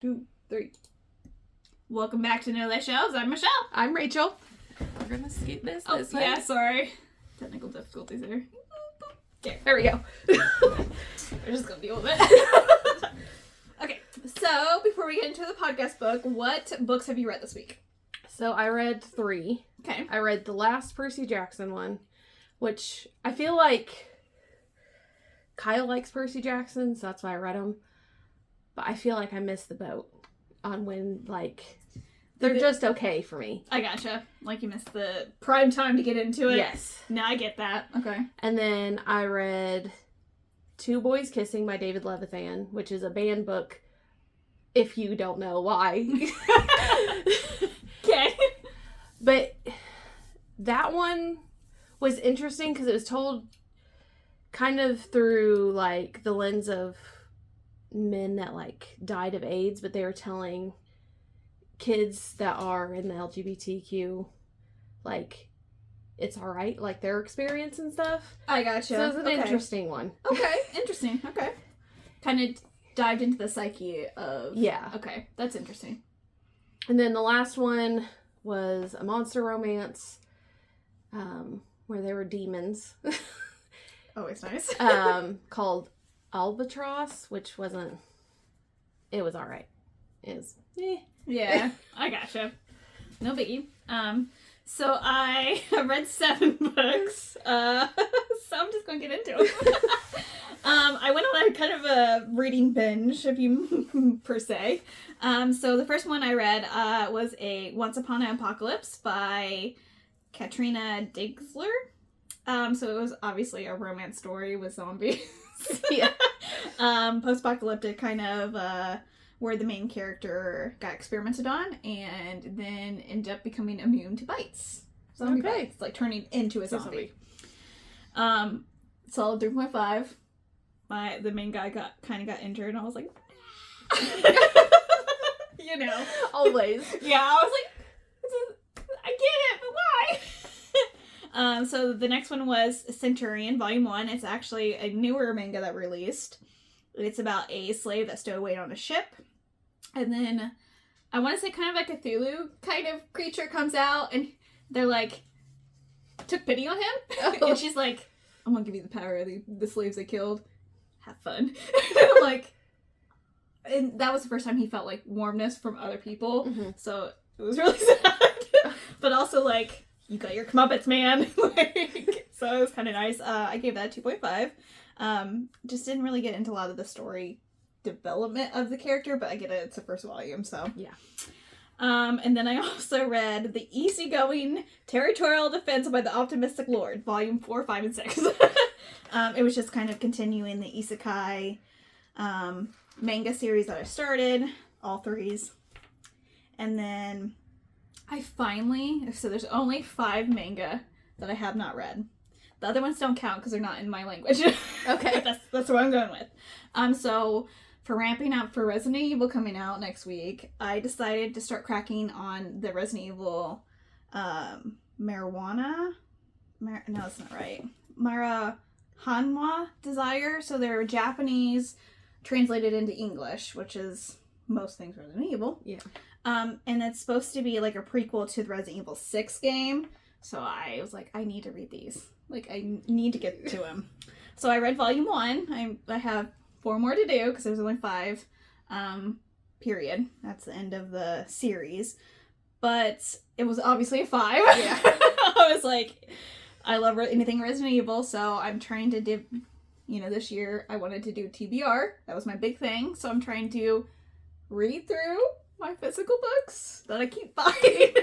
2, 3. Welcome back to Know Thy Shelves. I'm Michelle. I'm Rachel. We're gonna scoot this way. Yeah, sorry. Technical difficulties there. Okay, there we go. We're just gonna deal with it. Okay, so before we get into the podcast book, what books have you read this week? So I read 3. Okay. I read the last Percy Jackson one, which I feel like Kyle likes Percy Jackson, so that's why I read them. But I feel like I missed the boat on when, like, they're just okay for me. I gotcha. Like you missed the prime time to get into it. Yes. No, I get that. Okay. And then I read Two Boys Kissing by David Levithan, which is a banned book, if you don't know why. Okay. But that one was interesting because it was told kind of through, like, the lens of men that, like, died of AIDS, but they were telling kids that are in the LGBTQ, like, it's alright, like, their experience and stuff. I gotcha. So it was an interesting one. Okay, interesting. Okay. Kind of dived into the psyche of... Yeah. Okay, that's interesting. And then the last one was a monster romance, where there were demons. Always nice. Called Albatross, which wasn't... It was alright. It was... Yeah, I gotcha. No biggie. So I read 7 books. So I'm just gonna get into them. I went on a kind of a reading binge, if you per se. So the first one I read was a Once Upon an Apocalypse by Katrina Digsler. So it was obviously a romance story with zombies. Yeah. Post-apocalyptic kind of where the main character got experimented on and then ended up becoming immune to bites. Zombie bites, like turning into a zombie. Solid 3.5. The main guy got injured and I was like, you know. Always. Yeah, I was like, I get it, but why? So the next one was Centurion, Volume 1. It's actually a newer manga that released. It's about a slave that's stowed away on a ship. And then, I want to say kind of like a Cthulhu kind of creature comes out and they're like, took pity on him. Oh. And she's like, I'm going to give you the power of the slaves I killed. Have fun. Like, and that was the first time he felt like warmness from other people. Mm-hmm. So it was really sad. But also like, you got your comeuppance, man. Like, so it was kind of nice. I gave that a 2.5. Just didn't really get into a lot of the story development of the character, but I get it. It's the first volume, so. Yeah. And then I also read The Easygoing Territorial Defense by the Optimistic Lord, Volume 4, 5, and 6. It was just kind of continuing the isekai manga series that I started, all 3s. And then I finally, so there's only 5 manga that I have not read. The other ones don't count because they're not in my language. Okay. That's what I'm going with. So for ramping up for Resident Evil coming out next week, I decided to start cracking on the Resident Evil marijuana. No, that's not right. Hanwa Desire. So they're Japanese translated into English, which is most things Resident Evil. Yeah. And it's supposed to be like a prequel to the Resident Evil 6 game. So I was like, I need to read these. Like, I need to get to them. So I read Volume 1. I have 4 more to do, because there's only 5. Period. That's the end of the series. But it was obviously a 5. Yeah. I was like, I love anything Resident Evil, so I'm trying to do, this year I wanted to do TBR. That was my big thing. So I'm trying to read through my physical books that I keep buying.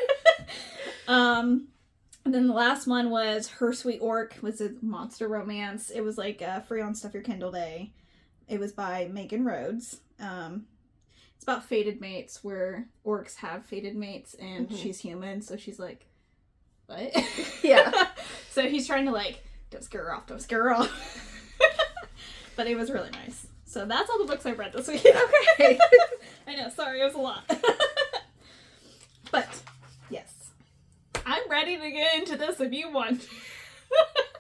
And then the last one was Her Sweet Orc, was a monster romance. It was like a free on Stuff Your Kindle day. It was by Megan Rhodes. It's about fated mates, where orcs have fated mates and she's human, so she's like, what? Yeah. So he's trying to like, don't scare her off. But it was really nice. So that's all the books I've read this week. Okay. I know, sorry, it was a lot. But, yes. I'm ready to get into this if you want.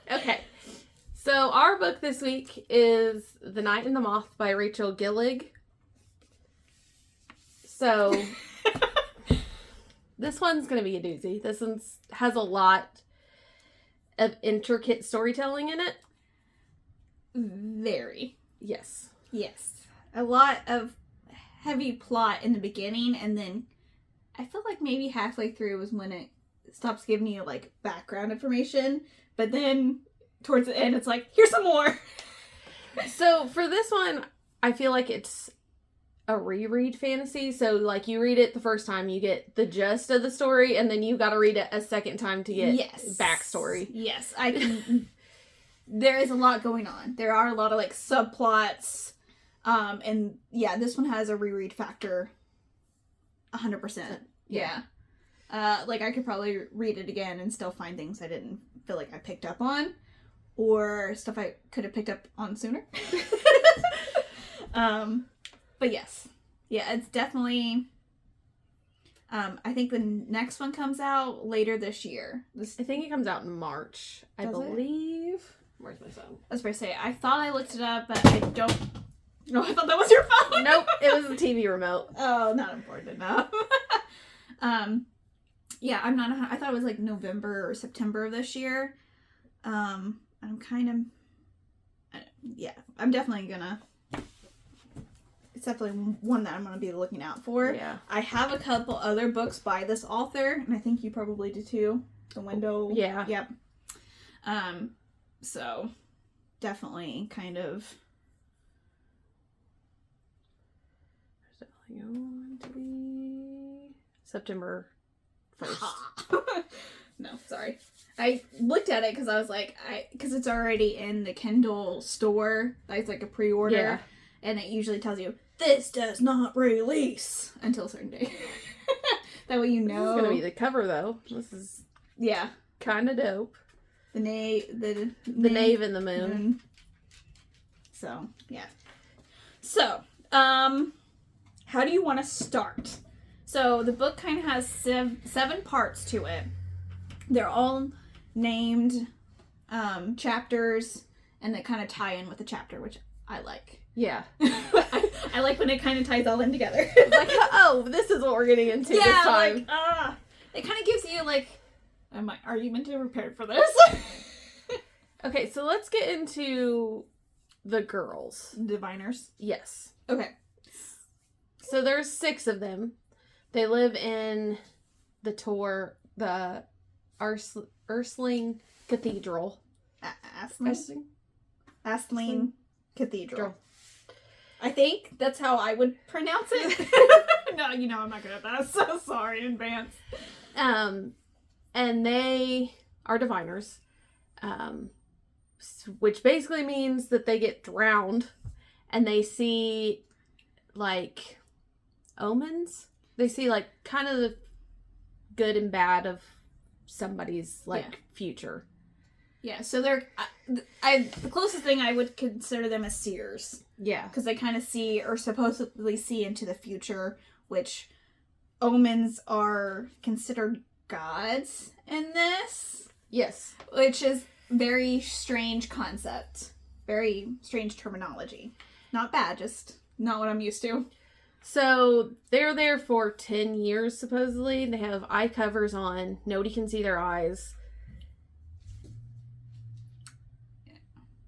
Okay. So our book this week is The Night and the Moth by Rachel Gilling. So, this one's going to be a doozy. This one has a lot of intricate storytelling in it. Very. Yes. Yes. A lot of heavy plot in the beginning, and then I feel like maybe halfway through is when it stops giving you, like, background information, but then towards the end it's like, here's some more. So, for this one, I feel like it's a reread fantasy. So, like, you read it the first time, you get the gist of the story, and then you got to read it a second time to get backstory. Yes, I can. There is a lot going on. There are a lot of, like, subplots. And yeah, this one has a reread factor 100%. Yeah. Like, I could probably read it again and still find things I didn't feel like I picked up on, or stuff I could have picked up on sooner. But yes. Yeah, it's definitely, I think the next one comes out later this year. I think it comes out in March, I believe. Where's my phone? I was about to say, I thought I looked it up, but I don't. No, I thought that was your phone. Nope, it was the TV remote. Oh, not important enough. Yeah, I'm not. I thought it was like November or September of this year. I'm kind of. Yeah, I'm definitely gonna. It's definitely one that I'm gonna be looking out for. Yeah. I have a couple other books by this author, and I think you probably do too. The Window. Yeah. Yep. So, definitely kind of. Going to be September 1st. No, sorry. I looked at it because I was like, because it's already in the Kindle store. That's like a pre-order. Yeah. And it usually tells you, this does not release until a certain day. That way you know. This is going to be the cover, though. This is kind of dope. The knave and the moon. So, yeah. So, how do you want to start? So the book kind of has seven parts to it. They're all named chapters, and they kind of tie in with the chapter, which I like. Yeah. I like when it kind of ties all in together. Like, oh, this is what we're getting into this time. Like, it kind of gives you, like, are you mentally prepared for this? Okay, so let's get into the girls. Diviners? Yes. Okay. So there's 6 of them. They live in the Ursling Cathedral. Athling Cathedral. I think that's how I would pronounce it. No, I'm not good at that. So sorry in advance. And they are diviners, which basically means that they get drowned, and they see, like, omens. They see, like, kind of the good and bad of somebody's, like, future. Yeah, so they're the closest thing I would consider them as seers. Yeah. Because they kind of see, or supposedly see into the future, which omens are considered gods in this. Yes. Which is very strange concept. Very strange terminology. Not bad, just not what I'm used to. So, they're there for 10 years, supposedly. They have eye covers on. Nobody can see their eyes.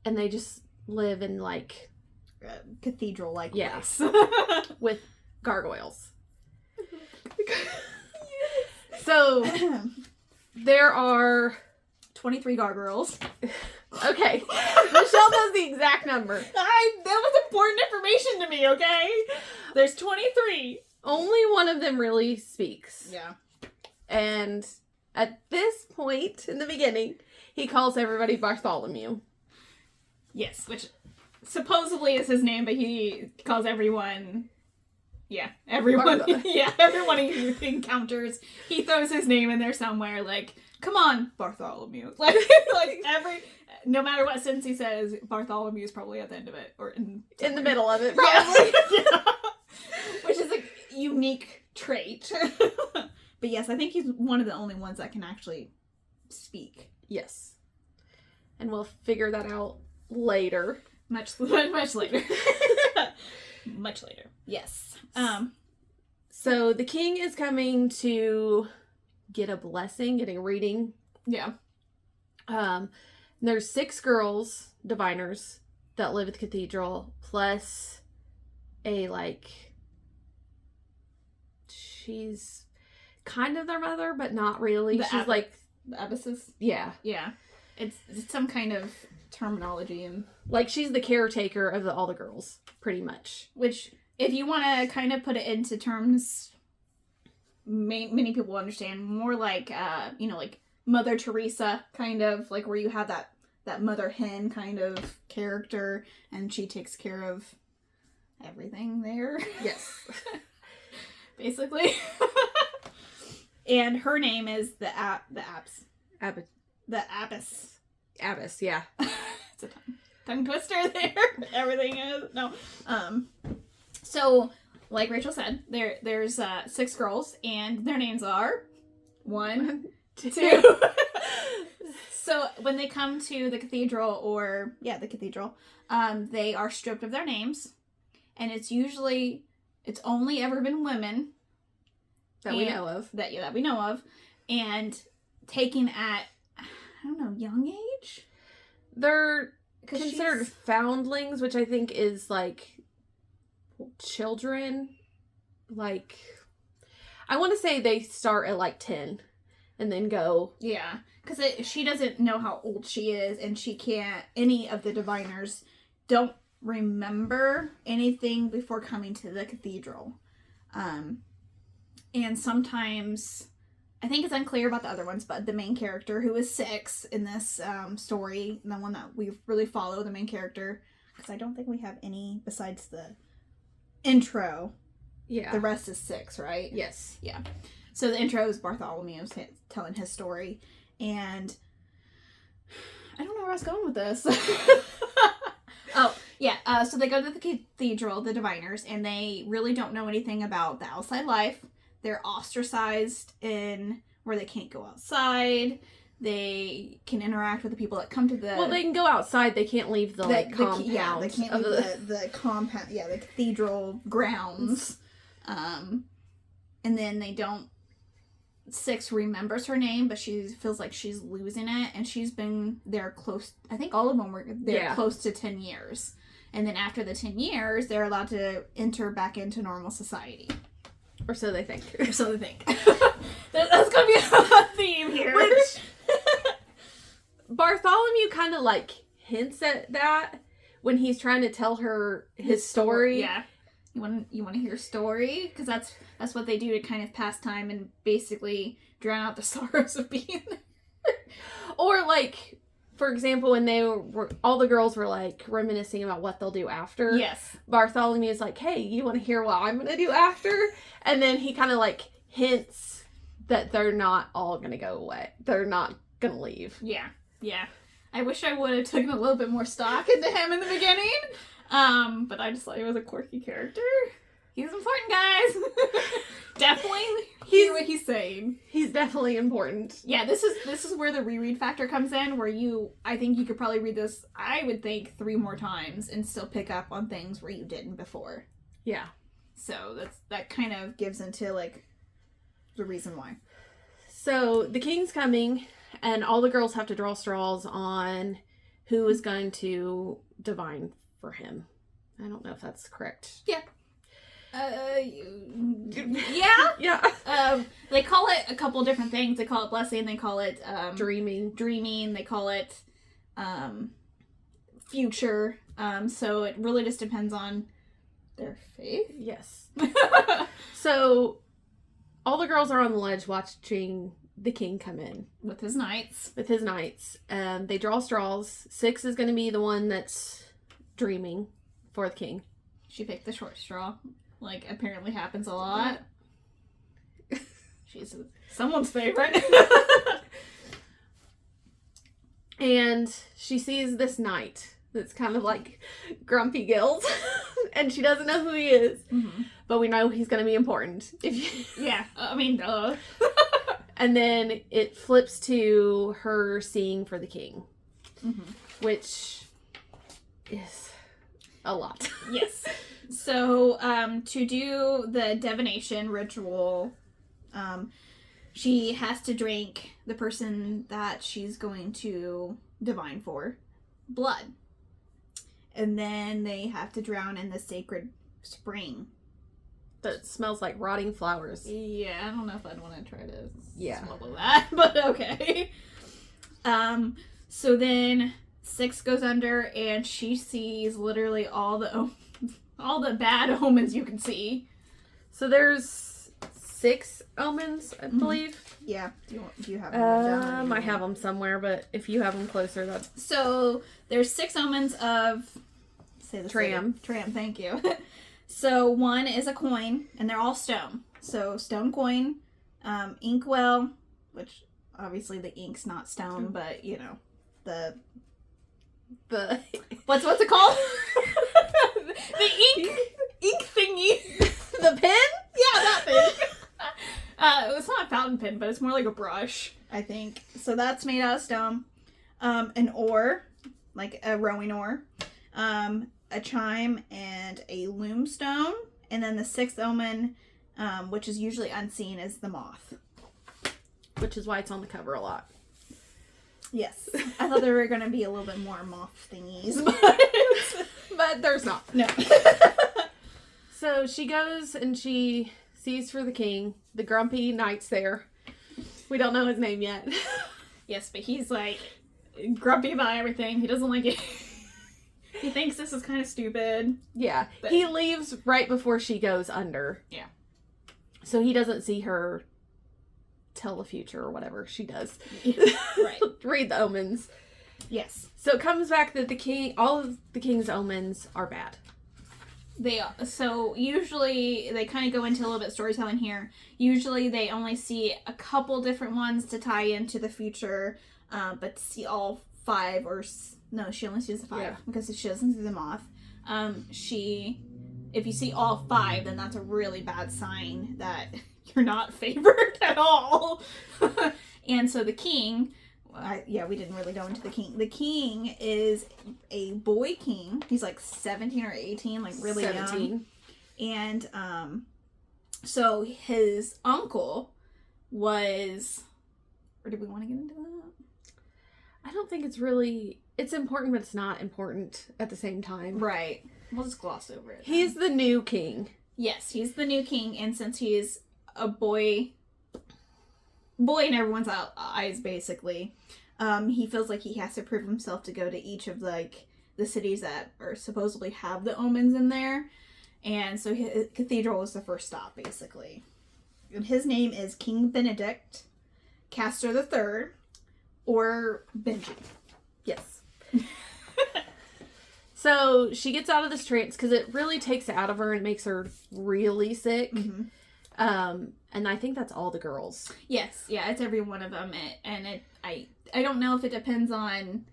And they just live in, like, cathedral-like place. With gargoyles. So, there are 23 gargoyles. Okay. Michelle knows the exact number. That was important information to me, okay? There's 23. Only one of them really speaks. Yeah. And at this point in the beginning, he calls everybody Bartholomew. Yes, which supposedly is his name, but he calls everyone... Yeah, everyone. Yeah, everyone he encounters, he throws his name in there somewhere. Like, come on, Bartholomew. Like no matter what sentence he says, Bartholomew is probably at the end of it, or in the middle of it, probably. Yeah. Which is a unique trait. But yes, I think he's one of the only ones that can actually speak. Yes, and we'll figure that out later. Much later. Much later. Yes. So the king is coming to get a blessing, getting a reading. Yeah. There's 6 girls, diviners, that live at the cathedral, plus a, like, she's kind of their mother, but not really. She's like... The abysses? Yeah. Yeah. It's some kind of terminology. And like, she's the caretaker of all the girls, pretty much. Which, if you want to kind of put it into terms many people understand, more like, like Mother Teresa, kind of, like where you have that mother hen kind of character, and she takes care of everything there. Yes. Basically. And her name is the Abbess. The Abbess. Abbess, yeah. It's a tongue twister there. Everything is. No. So, like Rachel said, there's 6 girls, and their names are 1, 2. So when they come to the cathedral, the cathedral, they are stripped of their names, and it's only ever been women that we know of. That we know of, and taken at, I don't know, young age? They're considered foundlings, which I think is, like, children. Like, I want to say they start at, like, 10 and then go. Yeah, because she doesn't know how old she is, and any of the diviners don't remember anything before coming to the cathedral. And sometimes, I think it's unclear about the other ones, but the main character, who is 6 in this story, the one that we really follow, the main character, because I don't think we have any besides the intro. Yeah. The rest is 6, right? Yes. Yeah. So the intro is Bartholomew telling his story, and I don't know where I was going with this. Oh, yeah. So they go to the cathedral, the diviners, and they really don't know anything about the outside life. They're ostracized in where they can't go outside. They can interact with the people that come to the... Well, they can go outside. They can't leave the compound. Yeah, they can't leave the compound. Yeah, the cathedral grounds. And then they don't... 6 remembers her name, but she feels like she's losing it. And she's been there close... I think all of them were there close to 10 years. And then after the 10 years, they're allowed to enter back into normal society. Or so they think. Or so they think. That's going to be a theme here. Which Bartholomew kind of, like, hints at that when he's trying to tell her his story. Yeah. You want to hear a story? Because that's what they do to kind of pass time and basically drown out the sorrows of being there. Or, like, for example, when all the girls were, like, reminiscing about what they'll do after. Yes. Bartholomew's like, hey, you want to hear what I'm going to do after? And then he kind of, like, hints that they're not all going to go away. They're not going to leave. Yeah. Yeah. I wish I would have taken a little bit more stock into him in the beginning. But I just thought he was a quirky character. He's important, guys. Definitely hear what he's saying. He's definitely important. Yeah, this is where the reread factor comes in, where I think you could probably read this, I would think, 3 more times and still pick up on things where you didn't before. Yeah. So that kind of gives into, like, the reason why. So the king's coming, and all the girls have to draw straws on who is going to divine for him. I don't know if that's correct. Yeah. Yeah. They call it a couple different things. They call it blessing. They call it dreaming. They call it future. So it really just depends on their faith. Yes. So all the girls are on the ledge watching the king come in with his knights. They draw straws. 6 is going to be the one that's dreaming for the king. She picked the short straw. Like, apparently happens a lot. She's someone's favorite. And she sees this knight that's kind of like grumpy gills. And she doesn't know who he is. Mm-hmm. But we know he's going to be important. Yeah, I mean, duh. And then it flips to her seeing for the king. Mm-hmm. Which is a lot. Yes. So, to do the divination ritual, she has to drink the person that she's going to divine for blood. And then they have to drown in the sacred spring. That smells like rotting flowers. Yeah, I don't know if I'd want to try to swallow that, but okay. So then 6 goes under, and she sees literally all the bad omens you can see. So there's 6 omens, I believe. Yeah. Do you have them? I have them somewhere, but if you have them closer, that's... So there's 6 omens of... Say the Tram. Tram, thank you. So 1 is a coin, and they're all stone. So stone coin, inkwell, which obviously the ink's not stone, but you know, the what's it called? The ink thingy. The pen? Yeah, that thing. It's not a fountain pen, but it's more like a brush, I think. So that's made out of stone. An oar, like a rowing oar. A chime and a loom stone. And then the 6th omen, which is usually unseen, is the moth. Which is why it's on the cover a lot. Yes. I thought there were going to be a little bit more moth thingies, but there's not. No. So she goes and she sees for the king. The grumpy knight's there. We don't know his name yet. Yes, but he's like grumpy about everything. He doesn't like it. He thinks this is kind of stupid. Yeah. But... He leaves right before she goes under. Yeah. So he doesn't see her tell the future or whatever she does. Right. Read the omens. Yes. So it comes back that all of the king's omens are bad. They are. So usually they kind of go into a little bit of storytelling here. Usually they only see a couple different ones to tie into the future, but to see all 5 or... No, she only sees the 5 because she doesn't see the moth. If you see all 5, then that's a really bad sign that you're not favored at all. And so the king, we didn't really go into the king. The king is a boy king. He's like 17 or 18, like really 17. Young. And so his uncle was... Or did we want to get into that? I don't think it's really... It's important, but it's not important at the same time. Right. We'll just gloss over it. He's the new king. Yes, he's the new king, and since he's a boy in everyone's eyes, basically, he feels like he has to prove himself to go to each of, like, the cities that are supposedly have the omens in there. And so his cathedral was the first stop, basically. And his name is King Benedict Castor III, or Benji. Yes. So she gets out of this trance because it really takes it out of her and makes her really sick. Mm-hmm. And I think that's all the girls. Yes, yeah, it's every one of them. I don't know if it depends on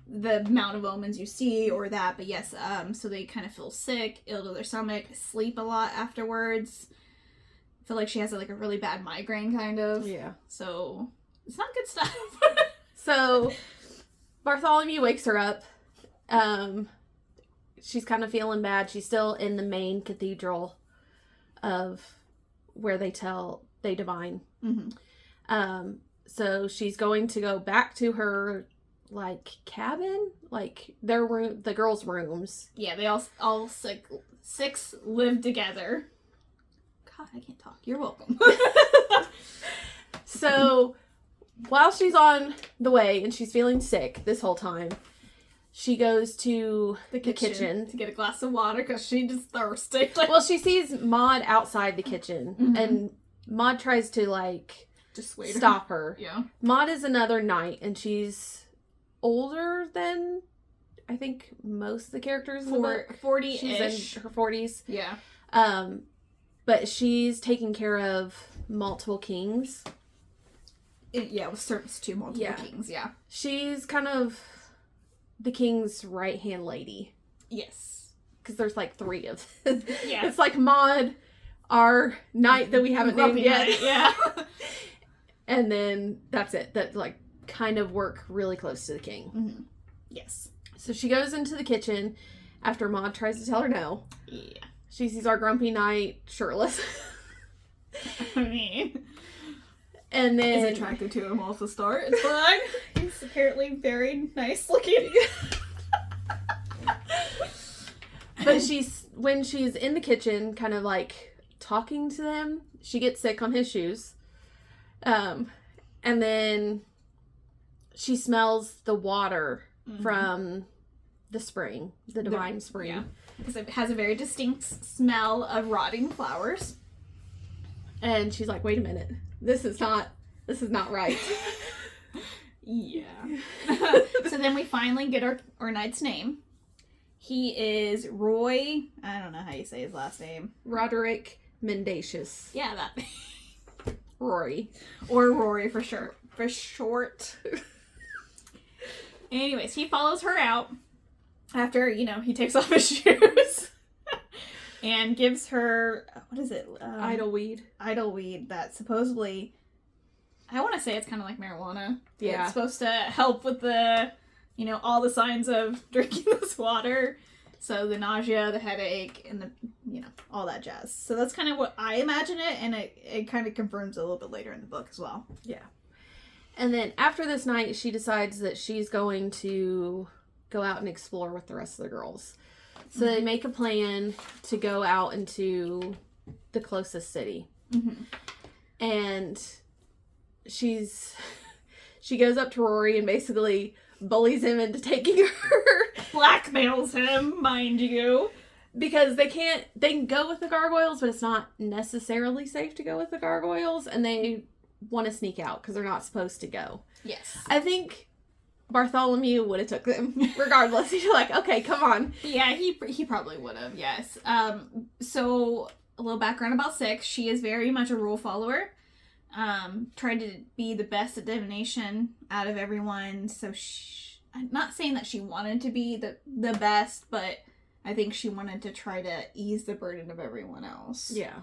the amount of omens you see or that, but yes, so they kind of feel sick, ill to their stomach, sleep a lot afterwards. I feel like she has like a really bad migraine, kind of. Yeah. So it's not good stuff. So Bartholomew wakes her up. She's kind of feeling bad. She's still in the main cathedral of where they divine. Mm-hmm. So she's going to go back to her like cabin, like their room, the girls' rooms. Yeah, they all 6 live together. God, I can't talk. You're welcome. So while she's on the way and she's feeling sick this whole time, she goes to the kitchen to get a glass of water because she's just thirsty. Well, she sees Maud outside the kitchen, mm-hmm. and Maud tries to like dissuade stop her. Yeah. Maud is another knight, and she's older than I think most of the characters in the book. 40-ish. She's in her 40s. Yeah. But she's taking care of multiple kings. With service to multiple kings, yeah. She's kind of the king's right-hand lady. Yes. Because there's like 3 of them. Yeah. It's like Maud, our knight that we haven't named yet. Knight, yeah. And then that's it. That like kind of work really close to the king. Mm-hmm. Yes. So she goes into the kitchen after Moth tries to tell her no. Yeah. She sees our grumpy knight shirtless. I mean, And then... is attracted to him off the start. It's fine. He's apparently very nice looking. But when she's in the kitchen, kind of like talking to them, she gets sick on his shoes. And then she smells the water from the spring, the divine spring. Yeah. Because it has a very distinct smell of rotting flowers. And she's like, wait a minute. This is not right. Yeah. So then we finally get our knight's name. He is Roy. I don't know how you say his last name. Roderick Mendacious. Yeah, that. Rory. Or Rory for sure. For short. Anyways, he follows her out after, he takes off his shoes. And gives her, what is it? Idleweed. Idleweed that supposedly, I want to say it's kind of like marijuana. Yeah. It's supposed to help with the, all the signs of drinking this water. So the nausea, the headache, and the, all that jazz. So that's kind of what I imagine it, and it kind of confirms a little bit later in the book as well. Yeah. And then after this night, she decides that she's going to go out and explore with the rest of the girls. So they make a plan to go out into the closest city. Mm-hmm. And she goes up to Rory and basically bullies him into taking her. Blackmails him, mind you. Because they can go with the gargoyles, but it's not necessarily safe to go with the gargoyles. And they want to sneak out because they're not supposed to go. Yes. I think Bartholomew would have took them regardless. He's like, okay, come on. Yeah, he probably would have, yes. So a little background about Six. She is very much a rule follower. Tried to be the best at divination out of everyone. So I'm not saying that she wanted to be the best, but I think she wanted to try to ease the burden of everyone else. Yeah.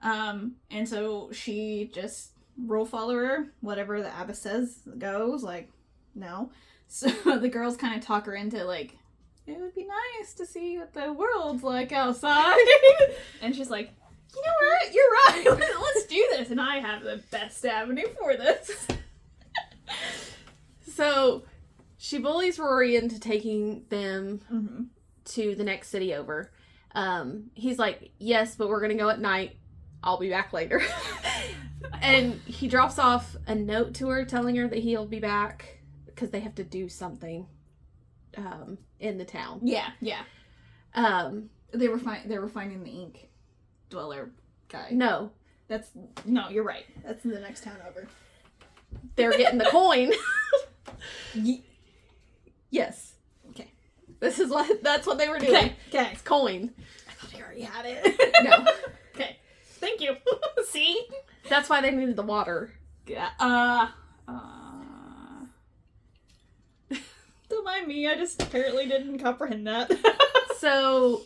And so she just rule follower, whatever the abbess says goes, like, no. So the girls kind of talk her into, like, it would be nice to see what the world's like outside. And she's like, you know what? You're right. Let's do this. And I have the best avenue for this. So she bullies Rory into taking them to the next city over. He's like, yes, but we're going to go at night. I'll be back later. And he drops off a note to her telling her that he'll be back because they have to do something in the town. Yeah. They were finding the ink dweller guy. No, you're right. That's in the next town over. They're getting the coin. Yes. Okay. That's what they were doing. Okay. It's coin. I thought he already had it. No. Okay. Thank you. See? That's why they needed the water. Yeah. Don't mind me. I just apparently didn't comprehend that. So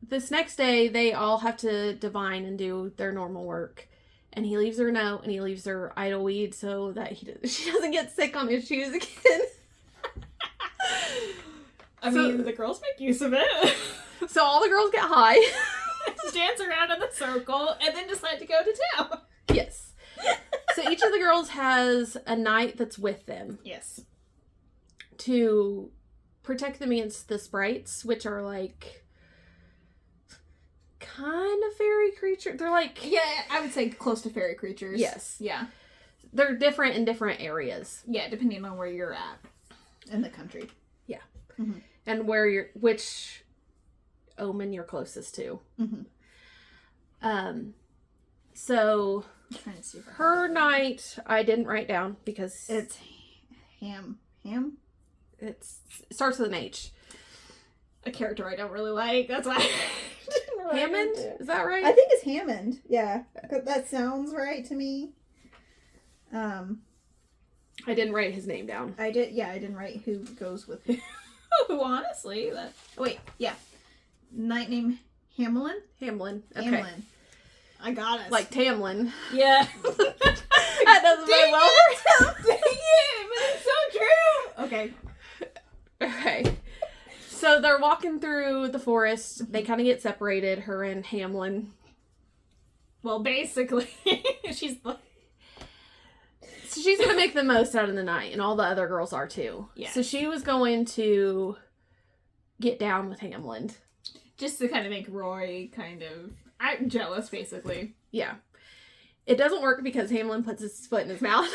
this next day, they all have to divine and do their normal work. And he leaves her a note, and he leaves her idleweed so that she doesn't get sick on his shoes again. I mean, the girls make use of it. So all the girls get high. Dance around in the circle, and then decide to go to town. Yes. So each of the girls has a knight that's with them. Yes. To protect them against the sprites, which are like kind of fairy creatures. They're like... Yeah, I would say close to fairy creatures. Yes. Yeah. They're different in different areas. Yeah, depending on where you're at in the country. Yeah. Mm-hmm. And which omen you're closest to. Mm-hmm. So I'm trying to see if her knight, I didn't write down because it's Ham. It starts with an H. A character I don't really like. That's why. Hammond? Is that right? I think it's Hammond. Yeah, that sounds right to me. I didn't write his name down. I didn't write who goes with who. Honestly, knight named Hamlin. Okay. Hamlin. I got it. Like Tamlin. Yeah. That doesn't very well. Dang it! But it's so true. Okay. Okay. So they're walking through the forest. They kind of get separated, her and Hamlin. Well, basically, she's like... So she's going to make the most out of the night, and all the other girls are too. Yeah. So she was going to get down with Hamlin. Just to kind of make Roy I'm jealous, basically. Yeah. It doesn't work because Hamlin puts his foot in his mouth.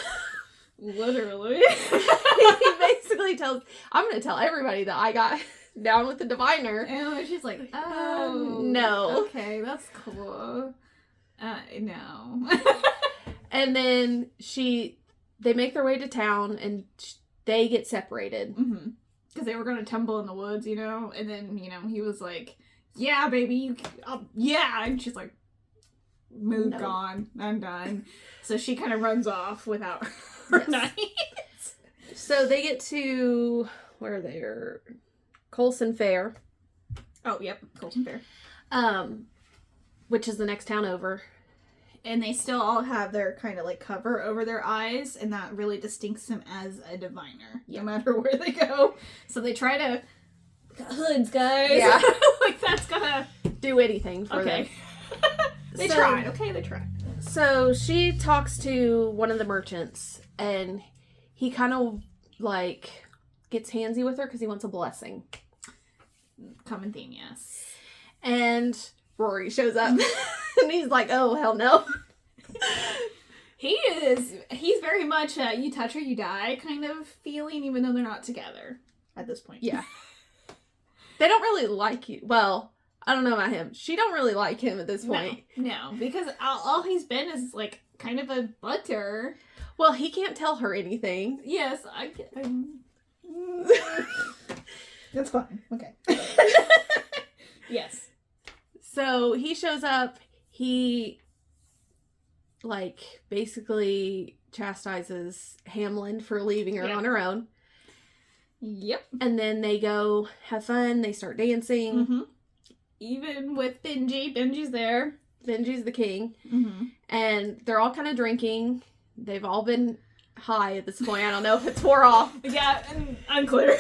Literally. He basically tells, I'm going to tell everybody that I got down with the diviner. And she's like, oh. No. Okay, that's cool. No. And then they make their way to town and they get separated. Mm-hmm. Because they were going to tumble in the woods, and then, he was like, yeah, baby, yeah. And she's like, mood gone. I'm done. So she kind of runs off without her night. So they get to where they're Colson Fair. Oh, yep, Colson Fair. Which is the next town over. And they still all have their kind of like cover over their eyes, and that really distincts them as a diviner, no matter where they go. So they try to hoods, guys. Yeah, like that's gonna do anything for them. They tried. Okay, they tried. So she talks to one of the merchants, and he kind of like gets handsy with her because he wants a blessing. Common theme, yes. And Rory shows up, and he's like, "Oh hell no." He's very much a you touch her, you die kind of feeling, even though they're not together at this point. Yeah. They don't really like you. Well, I don't know about him. She don't really like him at this point. No, because all he's been is like kind of a butter. Well, he can't tell her anything. Yes, that's fine. Okay. Yes. So he shows up. He basically chastises Hamlin for leaving her on her own. Yep. And then they go have fun. They start dancing. Mm-hmm. Even with Benji. Benji's there. Benji's the king. Mm-hmm. And they're all kind of drinking. They've all been high at this point. I don't know if it's wore off. Yeah, unclear.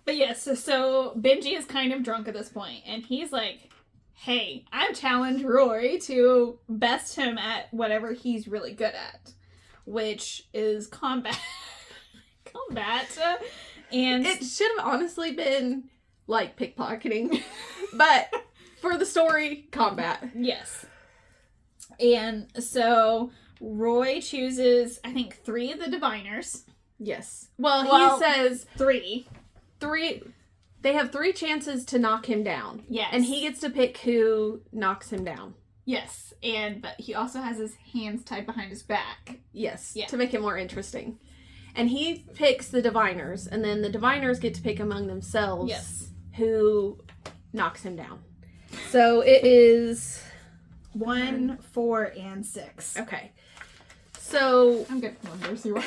But yes, so Benji is kind of drunk at this point. And he's like, hey, I've challenged Roy to best him at whatever he's really good at. Which is combat. And it should have honestly been pickpocketing, but for the story, combat. Yes. And so Roy chooses, I think, 3 of the diviners. Yes. Well, he says 3. They have 3 chances to knock him down. Yes. And he gets to pick who knocks him down. Yes. But he also has his hands tied behind his back. Yes. Yeah. To make it more interesting. And he picks the diviners, and then the diviners get to pick among themselves who knocks him down. So it is 1, 4, and 6. Okay. So I'm good with numbers. You are.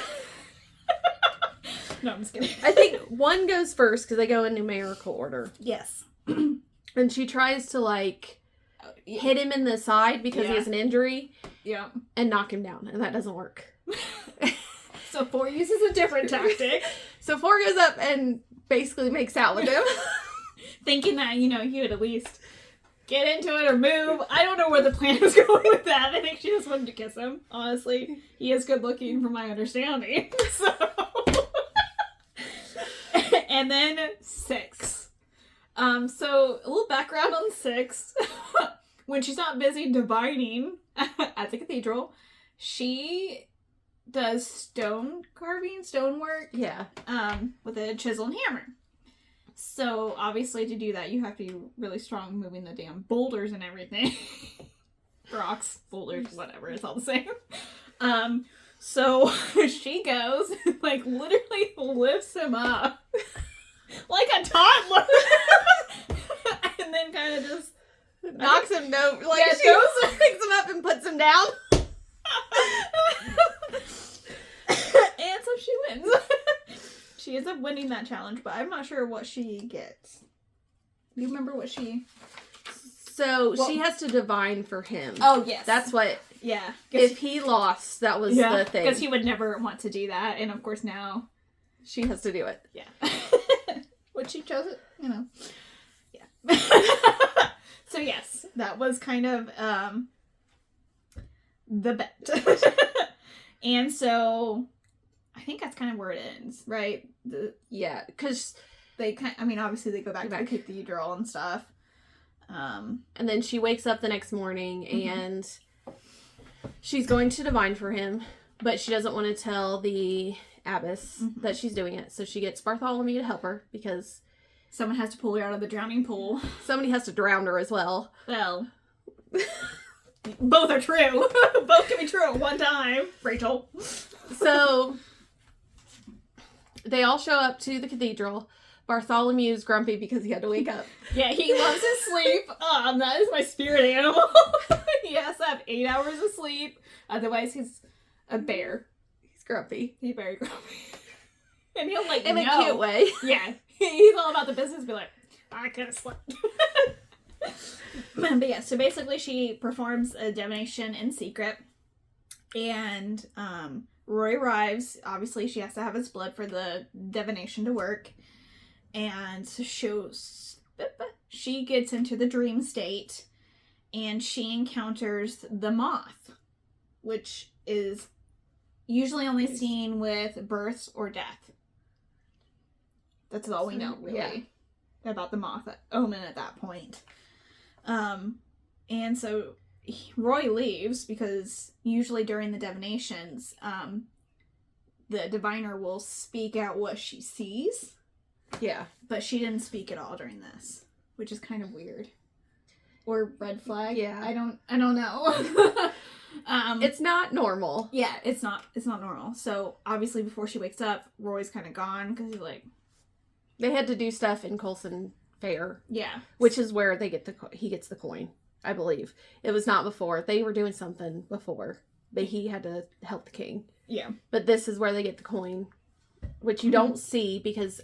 No, I'm just kidding. I think 1 goes first because they go in numerical order. Yes. And she tries to hit him in the side because he has an injury. Yeah. And knock him down, and that doesn't work. So 4 uses a different tactic. So 4 goes up and basically makes out with him. Thinking that, he would at least get into it or move. I don't know where the plan was going with that. I think she just wanted to kiss him, honestly. He is good looking from my understanding. So. And then 6. So a little background on 6. When she's not busy divining at the cathedral, she does stonework. Yeah. With a chisel and hammer. So obviously to do that you have to be really strong moving the damn boulders and everything. Rocks, boulders, whatever, it's all the same. So she goes and literally lifts him up like a toddler. And then kind of just knocks him down. She goes, picks him up and puts him down. And so she wins. She ends up winning that challenge, but I'm not sure what she gets. Do you remember what she... So she has to divine for him. Oh, yes. That's what... Yeah. If he lost, that was the thing. Because he would never want to do that, and of course now... She has to do it. Yeah. Which she chose it, you know. Yeah. So yes, that was kind of the bet. And so I think that's kind of where it ends, right? Yeah, because obviously they go back to the cathedral and stuff. And then she wakes up the next morning and she's going to divine for him, but she doesn't want to tell the abbess that she's doing it. So she gets Bartholomew to help her because someone has to pull her out of the drowning pool. Somebody has to drown her as well. Well, both are true. Both can be true at one time, Rachel. So they all show up to the cathedral. Bartholomew's grumpy because he had to wake up. Yeah, he loves his sleep. That is my spirit animal. He has to have 8 hours of sleep. Otherwise, he's a bear. He's grumpy. He's very grumpy. And he'll like, in a cute way. Yeah. He's all about the business. Be like, I could have slept. But yeah, so basically she performs a divination in secret. And Roy arrives. Obviously, she has to have his blood for the divination to work. And she gets into the dream state. And she encounters the Moth. Which is usually only seen with births or death. That's all we know, really, about the Moth omen at that point. And so Roy leaves because usually during the divinations, the diviner will speak out what she sees. Yeah. But she didn't speak at all during this, which is kind of weird. Or red flag. Yeah. I don't know. It's not normal. Yeah, it's not normal. So obviously before she wakes up, Roy's kind of gone because he's like, they had to do stuff in Coulson Fair. Yeah. Which is where he gets the coin, I believe. It was not before. They were doing something before, but he had to help the king. Yeah. But this is where they get the coin, which you don't see because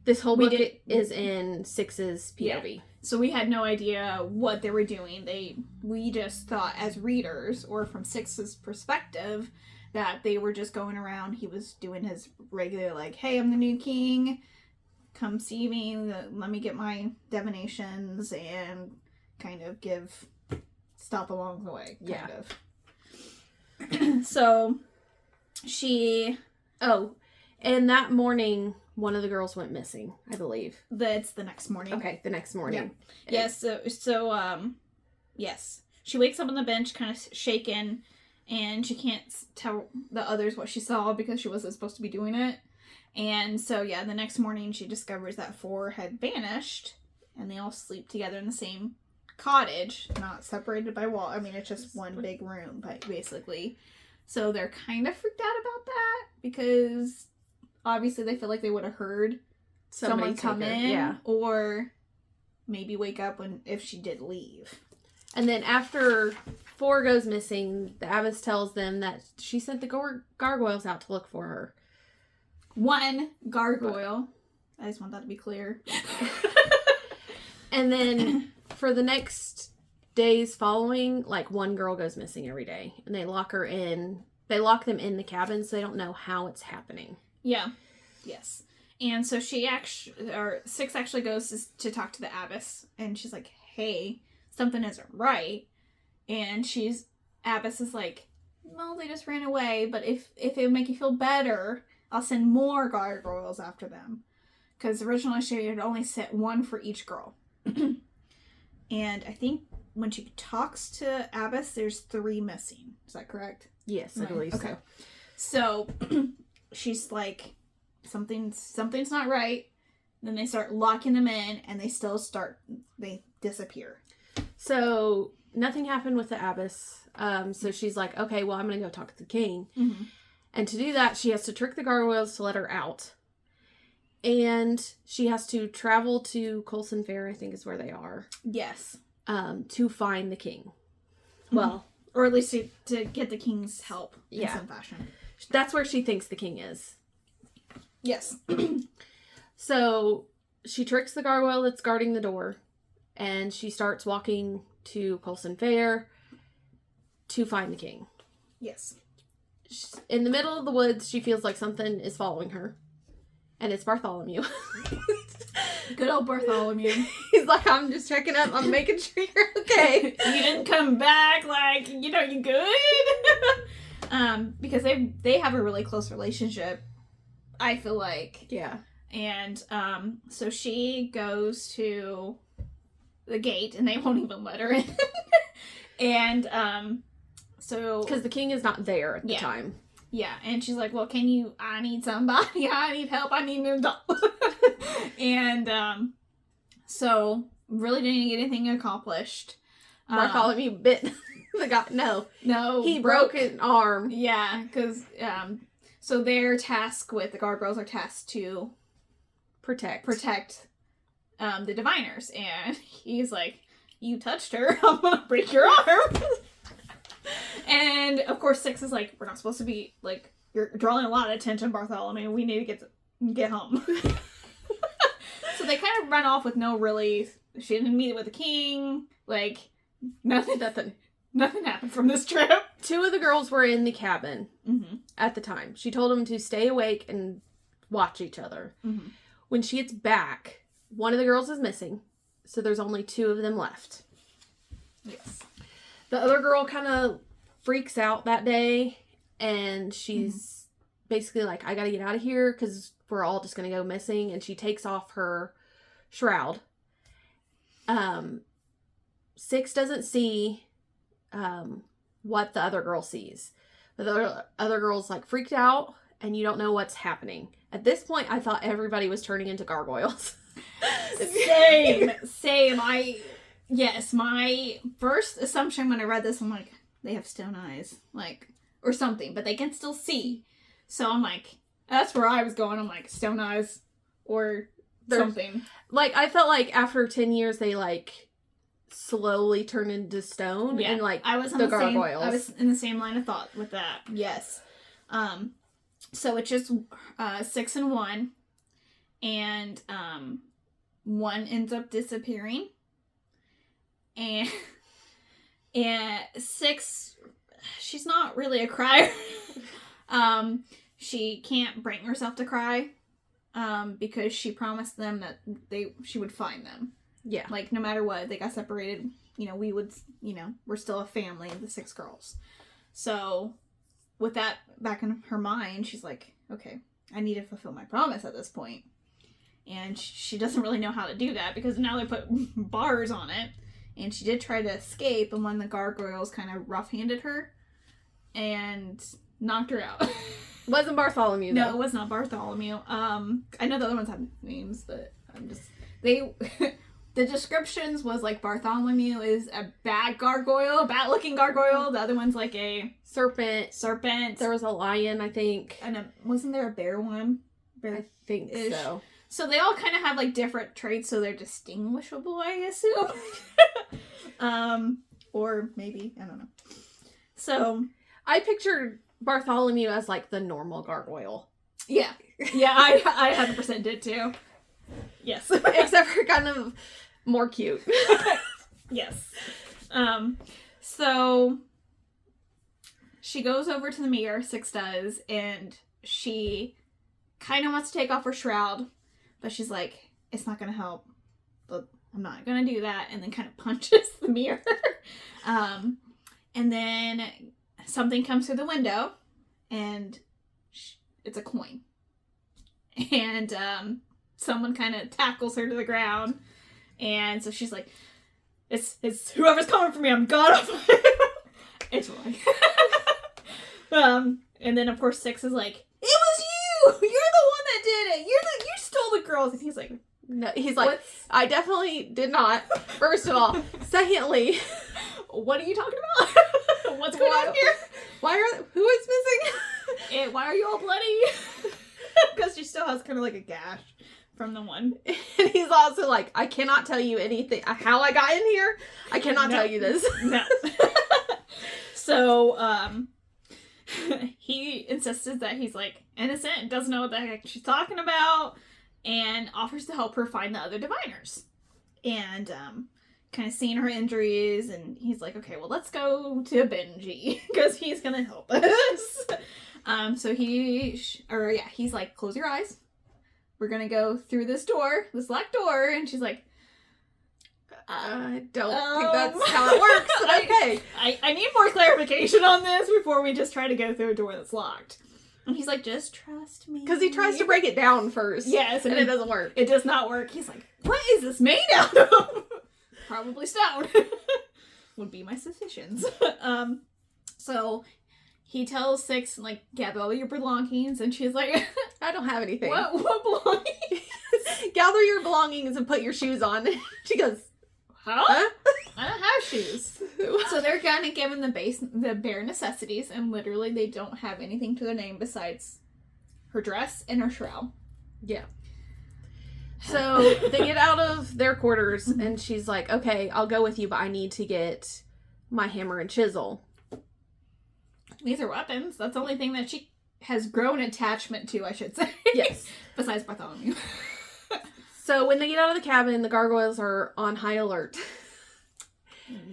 this whole book is in Six's POV. Yeah. So we had no idea what they were doing. We just thought as readers, or from Six's perspective, that they were just going around. He was doing his regular, like, hey, I'm the new king. Come see me. Let me get my divinations and kind of give stuff along the way. Kind of. So she... Oh, and that morning, one of the girls went missing, I believe. It's the next morning. Okay, the next morning. Yeah. Yes, yes. She wakes up on the bench, kind of shaken, and she can't tell the others what she saw because she wasn't supposed to be doing it. And so, yeah, the next morning she discovers that 4 had vanished, and they all sleep together in the same cottage, not separated by wall. I mean, it's just one big room, but basically. So they're kind of freaked out about that because obviously they feel like they would have heard someone come in, or maybe wake up if she did leave. And then after 4 goes missing, the abbess tells them that she sent the gargoyles out to look for her. 1 gargoyle. I just want that to be clear. And then for the next days following, like 1 girl goes missing every day. And they lock her in. They lock them in the cabin so they don't know how it's happening. Yeah. Yes. And so Six actually goes to talk to the abbess. And she's like, hey, something isn't right. And abbess is like, well, they just ran away. But if it would make you feel better, I'll send more gargoyles after them. Because originally she had only sent 1 for each girl. And I think when she talks to abbess, there's 3 missing. Is that correct? Yes, I believe so. So she's like, something's not right. Then they start locking them in, and they disappear. So nothing happened with the abbess. So she's like, okay, well, I'm going to go talk to the king. Mm-hmm. And to do that, she has to trick the gargoyles to let her out. And she has to travel to Coulson Fair, I think is where they are. Yes. To find the king. Mm-hmm. Well, or at least to get the king's help in some fashion. That's where she thinks the king is. Yes. So she tricks the gargoyle that's guarding the door. And she starts walking to Coulson Fair to find the king. Yes. In the middle of the woods, she feels like something is following her. And it's Bartholomew. Good old Bartholomew. He's like, I'm just checking up. I'm making sure you're okay. You didn't come back, like, you good? Because they have a really close relationship, I feel like. Yeah. And so she goes to the gate, and they won't even let her in. And so... Because the king is not there at the time. Yeah, and she's like, well, I need somebody, I need help, I need an adult. And, so, really didn't get anything accomplished. Bartholomew bit the guy. No. He broke an arm. Yeah, because, so their task with the gargoyles are tasked to protect the diviners. And he's like, you touched her, I'm gonna break your arm. And, of course, Six is like, we're not supposed to be, like, you're drawing a lot of attention, Bartholomew. We need to get home. So they kind of run off with no really... She didn't meet with the king. Like, nothing happened from this trip. 2 of the girls were in the cabin at the time. She told them to stay awake and watch each other. Mm-hmm. When she gets back, one of the girls is missing. So there's only 2 of them left. Yes. The other girl kind of freaks out that day, and she's basically like, I gotta get out of here because we're all just gonna go missing, and she takes off her shroud. 6 doesn't see what the other girl sees. But the other girl's like freaked out, and you don't know what's happening. At this point, I thought everybody was turning into gargoyles. Same. My first assumption when I read this, I'm like, they have stone eyes, like, or something, but they can still see. So I'm like, that's where I was going. I'm like, stone eyes or something. Like, I felt like after 10 years, they, like, slowly turned into stone. Yeah, and, like, I was gargoyles. I was in the same line of thought with that. Yes. So it's just 6 and 1. And 1 ends up disappearing. And 6, she's not really a crier. She can't bring herself to cry because she promised them that she would find them. Yeah. Like, no matter what, they got separated, we would, we're still a family of the 6 girls. So, with that back in her mind, she's like, okay, I need to fulfill my promise at this point. And she doesn't really know how to do that because now they put bars on it. And she did try to escape, and one of the gargoyles kind of rough-handed her and knocked her out. Wasn't Bartholomew, though. No, it was not Bartholomew. I know the other ones have names, but the descriptions was like Bartholomew is a bad looking gargoyle. The other one's like a serpent. There was a lion, I think. And wasn't there a bear one? I think so. So they all kind of have like different traits, so they're distinguishable, I assume. Or maybe, I don't know. So I pictured Bartholomew as like the normal gargoyle. Yeah. Yeah, I 100% did too. Yes. Except for kind of more cute. Yes. So she goes over to the mirror, 6 does, and she kind of wants to take off her shroud, but she's like, it's not going to help. But I'm not going to do that. And then kind of punches the mirror. And then something comes through the window, and it's a coin. And someone kind of tackles her to the ground. And so she's like, it's whoever's coming for me, I'm god awful. It's Roy. And then of course 6 is like, it was you! You're the one that did it! You stole the girls! And he's like, no, he's like, I definitely did not. First of all. Secondly, what are you talking about? What's going on here? Who is missing? Why are you all bloody? Because she still has kind of like a gash from the one. And he's also like, I cannot tell you anything. How I got in here, I cannot tell you this. No. So, he insisted that he's like innocent and doesn't know what the heck she's talking about, and offers to help her find the other diviners. And, kind of seeing her injuries, and he's like, okay, well, let's go to Benji, because he's gonna help us. So he's like, close your eyes. we're gonna go through this door, this locked door. And she's like, I don't think that's how it works. But okay. I need more clarification on this before we just try to go through a door that's locked. And he's like, just trust me. Because he tries to break it down first. Yes. And it doesn't work. It does not work. He's like, what is this made out of? Probably stone. Would be my suspicions. So he tells Six, like, gather all your belongings. And she's like, I don't have anything. What belongings? Gather your belongings and put your shoes on. She goes, huh? I don't have shoes. Huh? So they're kind of given the bare necessities, and literally they don't have anything to their name besides her dress and her shroud. Yeah. So they get out of their quarters, and she's like, okay, I'll go with you, but I need to get my hammer and chisel. These are weapons. That's the only thing that she has grown attachment to, I should say. Yes. Besides Bartholomew. So when they get out of the cabin, the gargoyles are on high alert.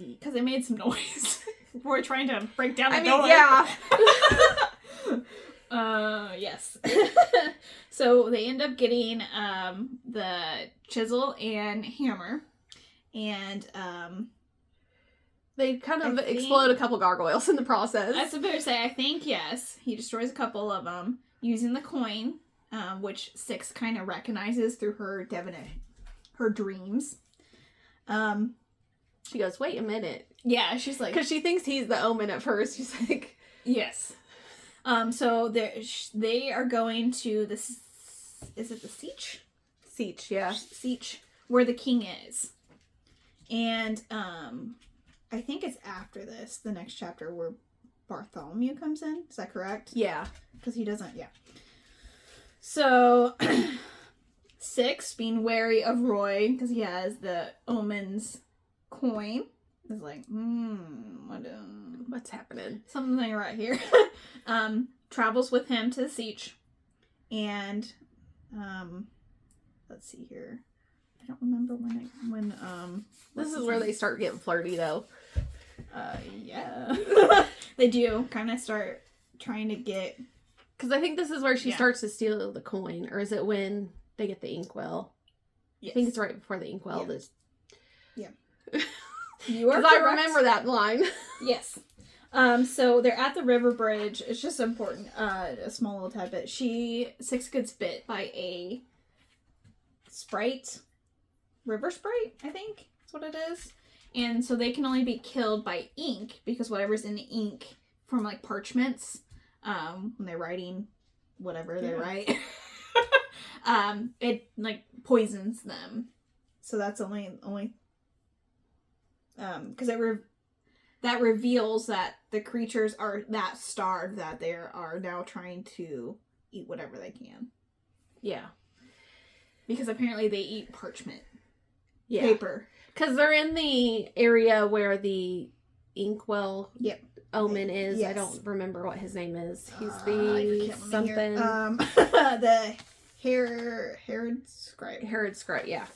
Because they made some noise. We're trying to break down the door. Yeah. Yes. So they end up getting the chisel and hammer. And they kind of explode a couple gargoyles in the process. I was about to say, I think, yes. He destroys a couple of them using the coin, which Six kind of recognizes through her dreams. She goes, wait a minute. Yeah, she's like... Because she thinks he's the omen at first. She's like... Yes. So they are going to this... Is it the Siege? Siege, yeah. Siege, where the king is. And I think it's after this, the next chapter, where Bartholomew comes in. Is that correct? Yeah. Because he doesn't... Yeah. So... Six, being wary of Roy, because he has the omen's coin, is like, what's happening? Something right here. Travels with him to the siege, and let's see here. I don't remember when this is where they start getting flirty, though. Yeah, they do kind of start trying to get. Because I think this is where she starts to steal the coin, or is it when they get the inkwell? Yes. I think it's right before the inkwell. Yeah. You are correct. I remember that line. Yes. So they're at the river bridge. It's just important, a small little tad bit. Six gets bit by a sprite. River sprite, I think that's what it is. And so they can only be killed by ink, because whatever's in the ink from, like, parchments, when they're writing whatever they write, it, like, poisons them. So that's only because that reveals that the creatures are that starved that they are now trying to eat whatever they can. Yeah. Because apparently they eat parchment. Yeah. Paper. Because they're in the area where the inkwell omen is. Yes. I don't remember what his name is. He's the something. The Herod Scribe. Herod Scribe, yeah.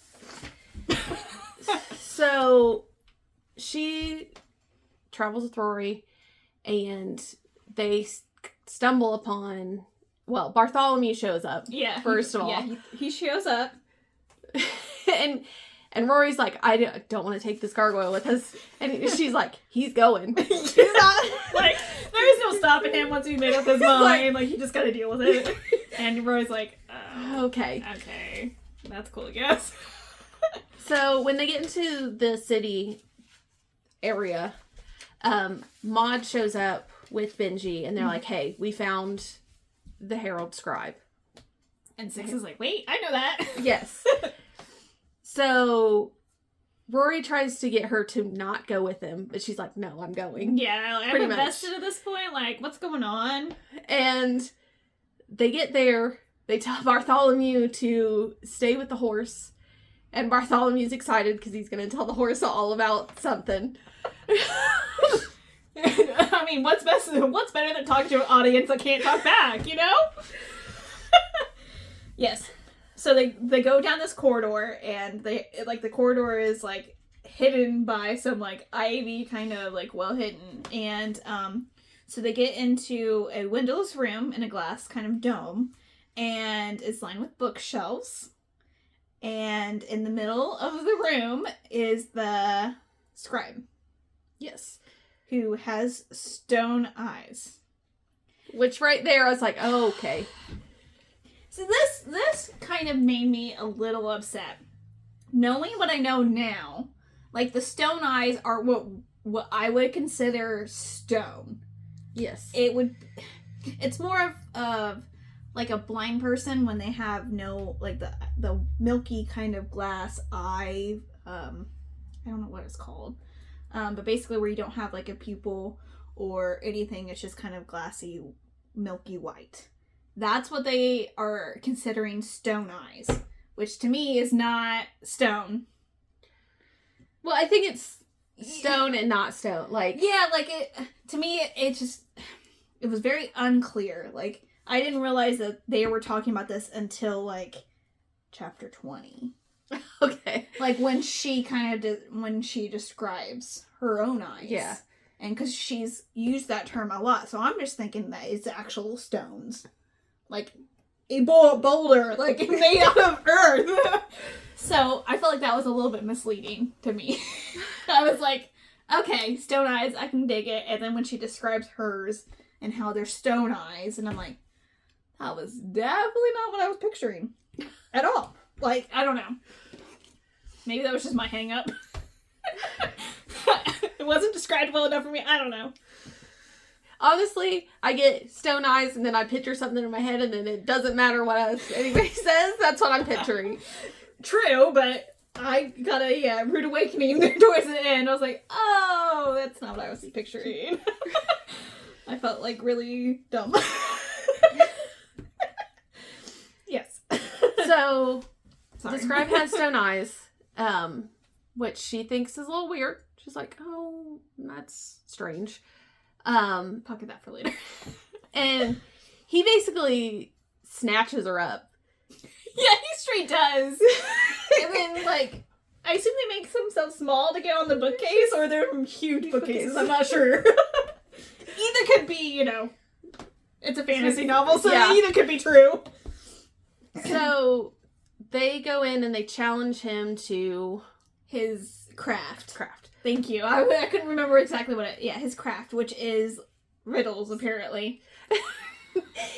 So she travels with Rory, and they stumble upon... Well, Bartholomew shows up. Yeah. First of all. Yeah, he shows up. And Rory's like, I don't want to take this gargoyle with us. And she's like, he's going. He's not... Like, there's no stopping him once he made up his mind. Like, you just gotta deal with it. And Rory's like, oh, okay. That's cool, I guess. So, when they get into the city area, Maud shows up with Benji, and they're like, hey, we found the Herald Scribe. And Six is like, wait, I know that. Yes. So, Rory tries to get her to not go with him, but she's like, no, I'm going. Yeah, I'm invested at this point. Like, what's going on? And they get there. They tell Bartholomew to stay with the horse. And Bartholomew's excited because he's going to tell the horse all about something. I mean, what's better than talking to an audience that can't talk back, you know? Yes. So they go down this corridor, and the corridor is, like, hidden by some, like, ivy, kind of, like, well hidden. And so they get into a windowless room in a glass kind of dome. and it's lined with bookshelves. And in the middle of the room is the scribe. Yes. Who has stone eyes. Which right there, I was like, oh, okay. So this kind of made me a little upset. Knowing what I know now, like the stone eyes are what I would consider stone. Yes. It's more of like a blind person when they have no, like the milky kind of glass eye, I don't know what it's called. But basically where you don't have like a pupil or anything, it's just kind of glassy, milky white. That's what they are considering stone eyes, which to me is not stone. Well, I think it's stone and not stone. Like, yeah, like to me, it was very unclear. Like, I didn't realize that they were talking about this until like chapter 20. Okay. Like when she when she describes her own eyes. Yeah. And because she's used that term a lot. So I'm just thinking that it's actual stones. Like a boulder, like made out of earth. So I felt like that was a little bit misleading to me. I was like, okay, stone eyes, I can dig it. And then when she describes hers and how they're stone eyes, and I'm like, that was definitely not what I was picturing at all. Like, I don't know. Maybe that was just my hang up. It wasn't described well enough for me. I don't know. Honestly, I get stone eyes and then I picture something in my head and then it doesn't matter what else anybody says. That's what I'm picturing. True, but I got a rude awakening towards the end. I was like, oh, that's not what I was picturing. I felt like really dumb. Yes. So, Sorry. the scribe has stone eyes, which she thinks is a little weird. She's like, oh, that's strange. Pocket that for later. And he basically snatches her up. Yeah, he straight does. And then, like, I assume they make themselves small to get on the bookcase, or they're huge bookcases. I'm not sure. Either could be, it's a fantasy novel, so yeah. either could be true. So they go in and they challenge him to His craft. craft. Thank you. I couldn't remember exactly his craft, which is riddles, apparently.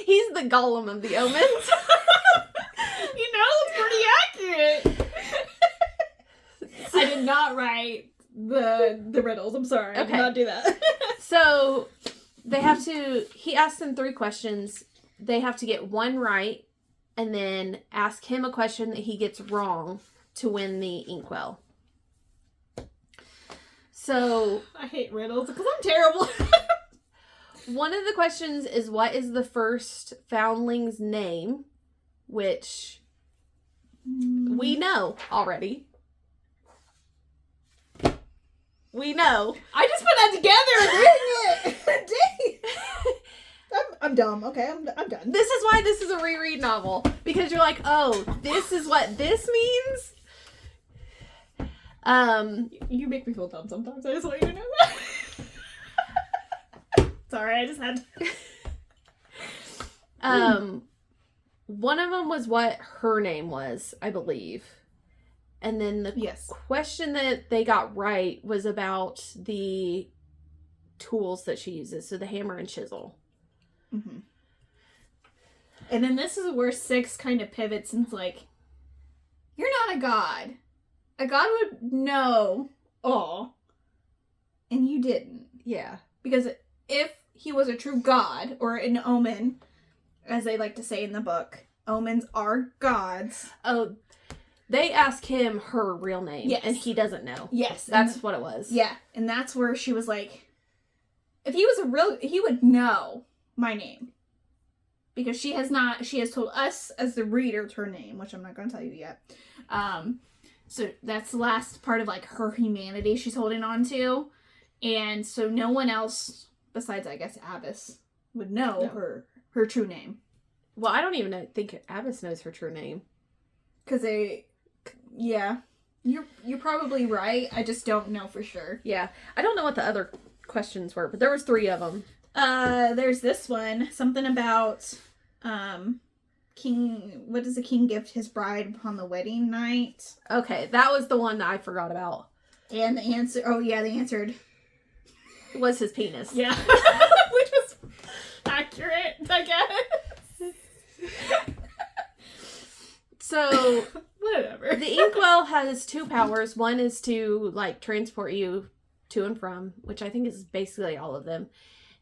He's the Gollum of the Omens. It's pretty accurate. I did not write the riddles. I'm sorry. I did not do that. So he asks them 3 questions. They have to get 1 right and then ask him a question that he gets wrong to win the inkwell. So I hate riddles because I'm terrible. one of the questions is, what is the first foundling's name? Which we know already. We know. I just put that together. Dang. I'm dumb. Okay, I'm done. This is why this is a reread novel. Because you're like, oh, this is what this means? You make me feel dumb sometimes. I just want you to know that. Sorry, I just had to. One of them was what her name was, I believe. And then the question that they got right was about the tools that she uses. So the hammer and chisel. Mm-hmm. And then this is where 6 kind of pivots and it's like, you're not a god. A god would know all. And you didn't. Yeah. Because if he was a true god, or an omen, as they like to say in the book, omens are gods. Oh, they ask him her real name. Yes. And he doesn't know. Yes. That's what it was. Yeah. And that's where she was like, if he was he would know my name. Because she has told us as the readers her name, which I'm not going to tell you yet. So that's the last part of like her humanity she's holding on to. And so no one else besides, I guess, Abbas would know her true name. Well, I don't even think Abbas knows her true name. Because you're probably right. I just don't know for sure. Yeah. I don't know what the other questions were, but there was 3 of them. There's this one. Something about, what does the king give his bride upon the wedding night? Okay, that was the one that I forgot about. And the answer, they answered. It was his penis. Yeah. Which was accurate, I guess. So, whatever. The inkwell has 2 powers. One is to, like, transport you to and from, which I think is basically all of them.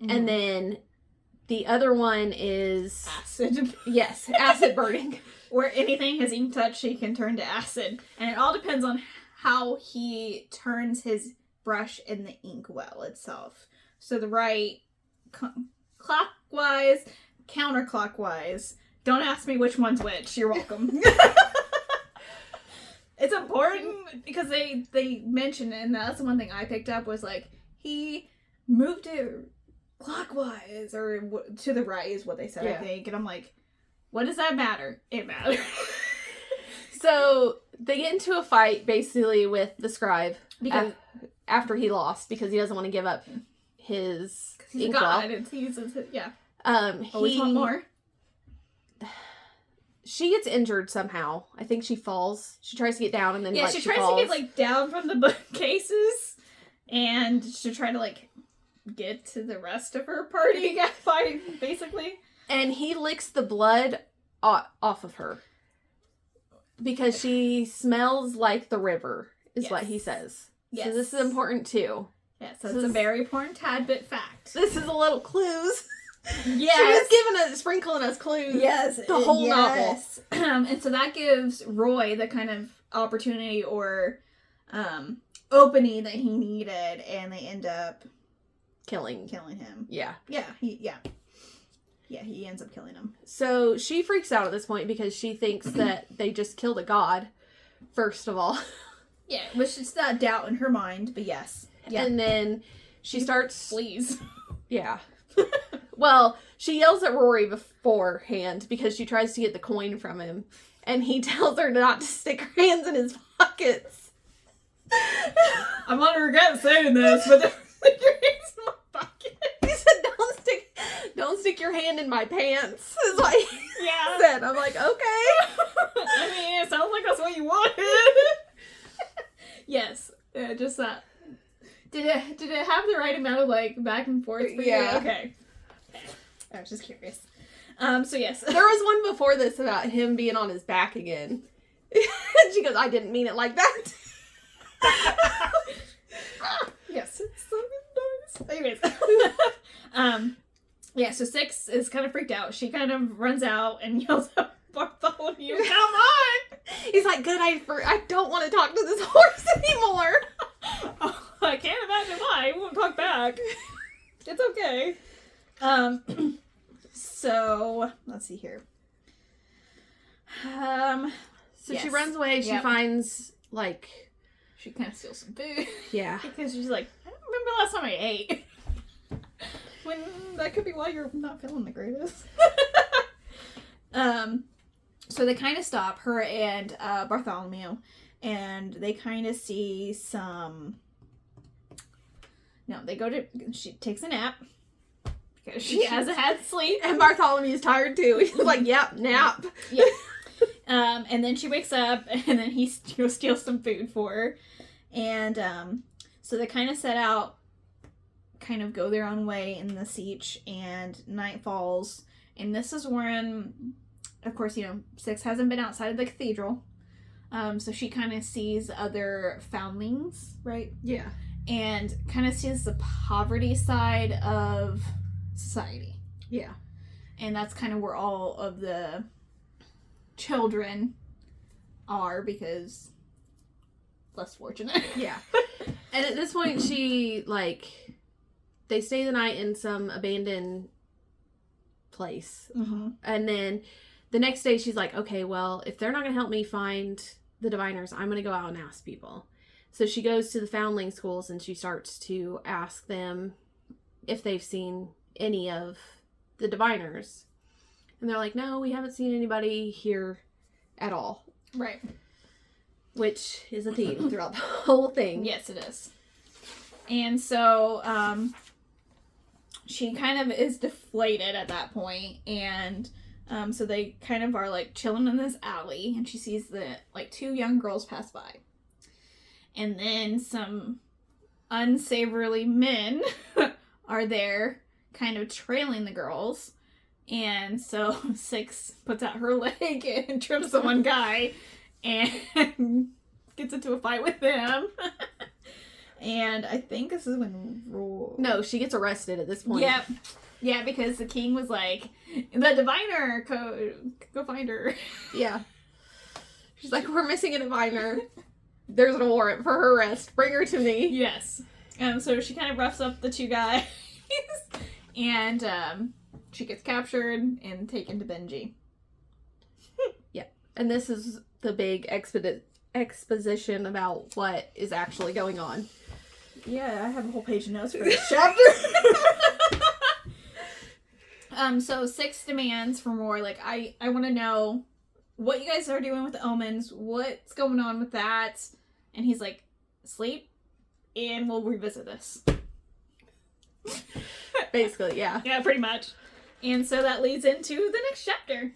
Mm-hmm. And then the other one is... acid. Yes, acid burning. Where anything his ink touch, he can turn to acid. And it all depends on how he turns his brush in the inkwell itself. So the right clockwise, counterclockwise. Don't ask me which one's which. You're welcome. It's important because they mention it, and that's the one thing I picked up was like he moved it clockwise or to the right is what they said, I think. And I'm like, what does that matter? It matters. So they get into a fight basically with the scribe after he lost because he doesn't want to give up his inkwell. God, he's always want more. She gets injured somehow. I think she falls. She tries to get down and then she tries falls. to get down from the bookcases and to try to get to the rest of her party fighting basically. And he licks the blood off of her because she smells like the river is what he says. Yes. So this is important too. Yes, so it's a very important tad-bit fact. This is a little clues. Yes. She was sprinkling us clues. Yes. The whole novel. And so that gives Roy the kind of opportunity or opening that he needed, and they end up killing him. Yeah. He ends up killing him. So she freaks out at this point because she thinks that they just killed a god, first of all. Yeah, which is that doubt in her mind, but yes. Yeah. And then she starts... Please. Yeah. Well, she yells at Rory beforehand because she tries to get the coin from him. And he tells her not to stick her hands in his pockets. I'm gonna regret saying this, but stick your hands in my pocket. He said, don't stick your hand in my pants. Is what he said. I'm like, okay. I mean, it sounds like that's what you wanted. Yes. Just that. Did it have the right amount of back and forth for you? Okay. I was just curious. So yes. There was one before this about him being on his back again. She goes, I didn't mean it like that. Yes, it's so nice. Anyways. So 6 is kind of freaked out. She kind of runs out and yells at Bartholomew, come on! He's like, good, I don't want to talk to this horse anymore. Oh, I can't imagine why. He won't talk back. It's okay. So, let's see here. So she runs away. She finds, she kind of steals some food. Yeah. Because she's like, I don't remember the last time I ate. When that could be why you're not feeling the greatest. So they kind of stop, her and Bartholomew, and they kind of see some... No, she takes a nap. Because she hasn't had sleep. And Bartholomew's tired too. He's like, yep, nap. Yeah. And then she wakes up, and then he steals some food for her. And so they kind of set out, kind of go their own way in the siege, and night falls. And this is when, of course, 6 hasn't been outside of the cathedral. So she kind of sees other foundlings, right? Yeah. And kind of sees the poverty side of society. Yeah. And that's kind of where all of the children are, because less fortunate. Yeah. And at this point, she, they stay the night in some abandoned place. Mm-hmm. And then the next day, she's like, okay, well, if they're not going to help me find the diviners, I'm going to go out and ask people. So she goes to the foundling schools and she starts to ask them if they've seen any of the diviners. And they're like, no, we haven't seen anybody here at all. Right. Which is a theme throughout the whole thing. Yes, it is. And so, she kind of is deflated at that point, and So they kind of are like chilling in this alley, and she sees the like 2 young girls pass by. And then some unsavory men are there kind of trailing the girls. And so 6 puts out her leg and trips the one guy and gets into a fight with him. And I think this is when No, she gets arrested at this point. Yep. Yeah, because the king was like, the diviner, go find her. Yeah. She's like, we're missing a diviner. There's a warrant for her arrest. Bring her to me. Yes. So she kind of roughs up the 2 guys. And she gets captured and taken to Benji. Yeah. And this is the big exposition about what is actually going on. Yeah, I have a whole page of notes for this chapter. So 6 demands for more. Like, I want to know what you guys are doing with the omens. What's going on with that? And he's like, sleep, and we'll revisit this. Basically, yeah. Yeah, pretty much. And so that leads into the next chapter.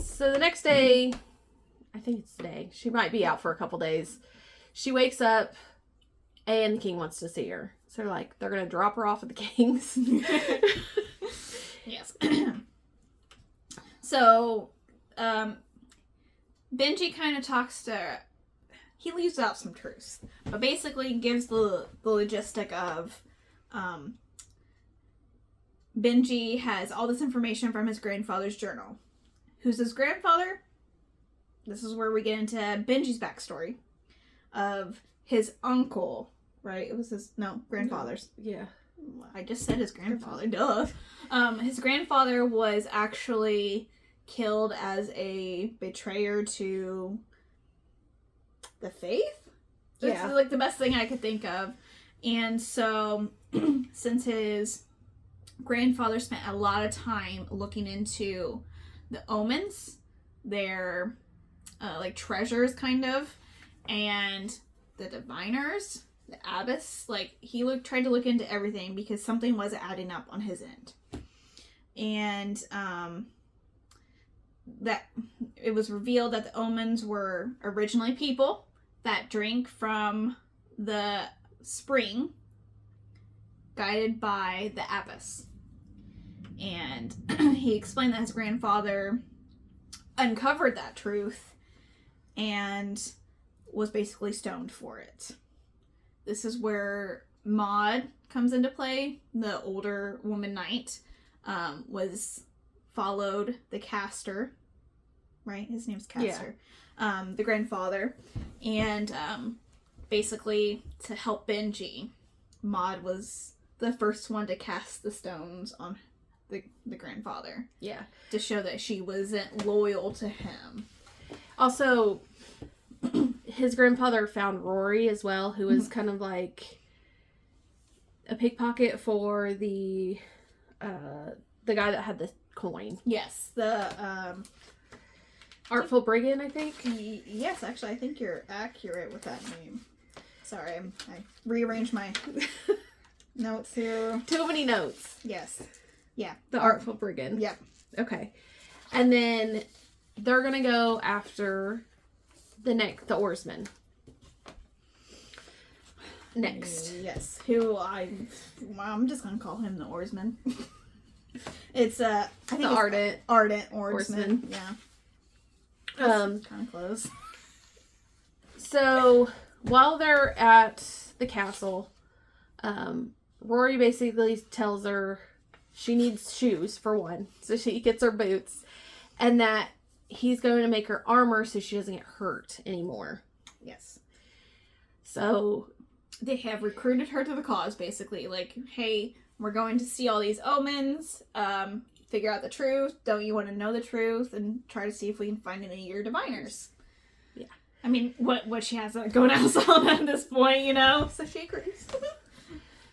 So the next day, I think it's today, she might be out for a couple days. She wakes up, and the king wants to see her. So they're going to drop her off at the king's. Yes. So, Benji kind of talks to... He leaves out some truths. But basically gives the logistic of... Benji has all this information from his grandfather's journal. Who's his grandfather? This is where we get into Benji's backstory. Of his uncle... Right? It was his... No, grandfather's. Yeah. I just said his grandfather. Duh. His grandfather was actually killed as a betrayer to the faith? That's like the best thing I could think of. And so, since his grandfather spent a lot of time looking into the omens, their like treasures kind of, and the diviners, the abbess, like he tried to look into everything because something wasn't adding up on his end. And that it was revealed that the omens were originally people that drank from the spring guided by the abbess. And he explained that his grandfather uncovered that truth and was basically stoned for it. This is where Maud comes into play. The older woman knight followed the caster, right? His name's Caster. Yeah. The grandfather. And basically to help Benji, Maud was the first one to cast the stones on the grandfather. Yeah. To show that she wasn't loyal to him. Also, his grandfather found Rory as well, who was kind of like a pickpocket for the guy that had the coin. Yes, the Artful Brigand, I think. Yes, actually, I think you're accurate with that name. Sorry, I rearranged my notes here. Too many notes. Yes. Yeah. The Artful Brigand. Yep. Okay. And then they're gonna go after the oarsman. Next. Yes. Who I'm just gonna call him the oarsman. It's I think the ardent oarsman. Yeah. Kind of close. So while they're at the castle, Rory basically tells her she needs shoes for one, so she gets her boots, and that he's going to make her armor so she doesn't get hurt anymore. Yes. So they have recruited her to the cause, basically. Like, hey, we're going to see all these omens, figure out the truth. Don't you want to know the truth? And try to see if we can find any of your diviners. Yeah. I mean, what she has going on at this point, you know? So she agrees.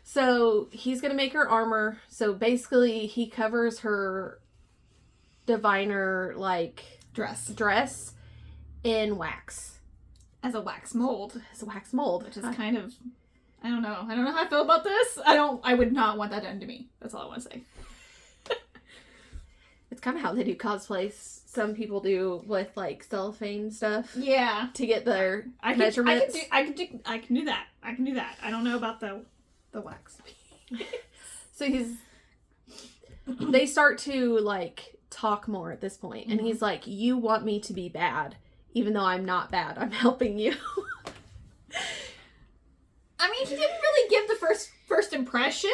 So he's going to make her armor. So basically he covers her diviner, like, dress in wax. As a wax mold. Which is kind of... I don't know how I feel about this. I would not want that done to me. That's all I want to say. It's kind of how they do cosplays. Some people do with like cellophane stuff. Yeah. To get their measurements. I can do that. I can do that. I don't know about the wax. So they start to like talk more at this point, and he's like, "You want me to be bad, even though I'm not bad. I'm helping you." I mean, he didn't really give the first impression,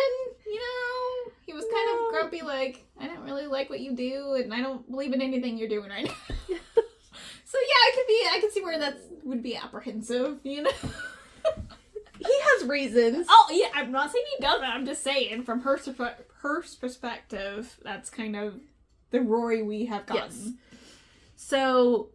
you know? He was kind of grumpy, like, I don't really like what you do, and I don't believe in anything you're doing right now. So yeah, I could see where that would be apprehensive, you know? He has reasons. Oh, yeah, I'm not saying he doesn't, I'm just saying, from her perspective, that's kind of the Rory we have gotten. Yes. So,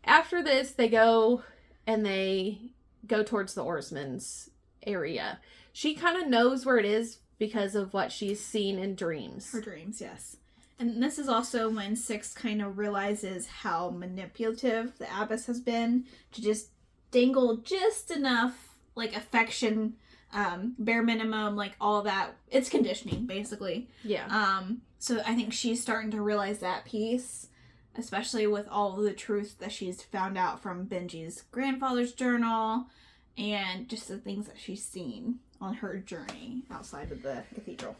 after this, they go towards the oarsman's area. She kind of knows where it is because of what she's seen in dreams. Her dreams, yes. And this is also when Six kind of realizes how manipulative the Abbess has been to just dangle just enough, like, affection, bare minimum, like, all of that. It's conditioning, basically. Yeah. So I think she's starting to realize that piece, especially with all of the truth that she's found out from Benji's grandfather's journal and just the things that she's seen on her journey outside of the cathedral.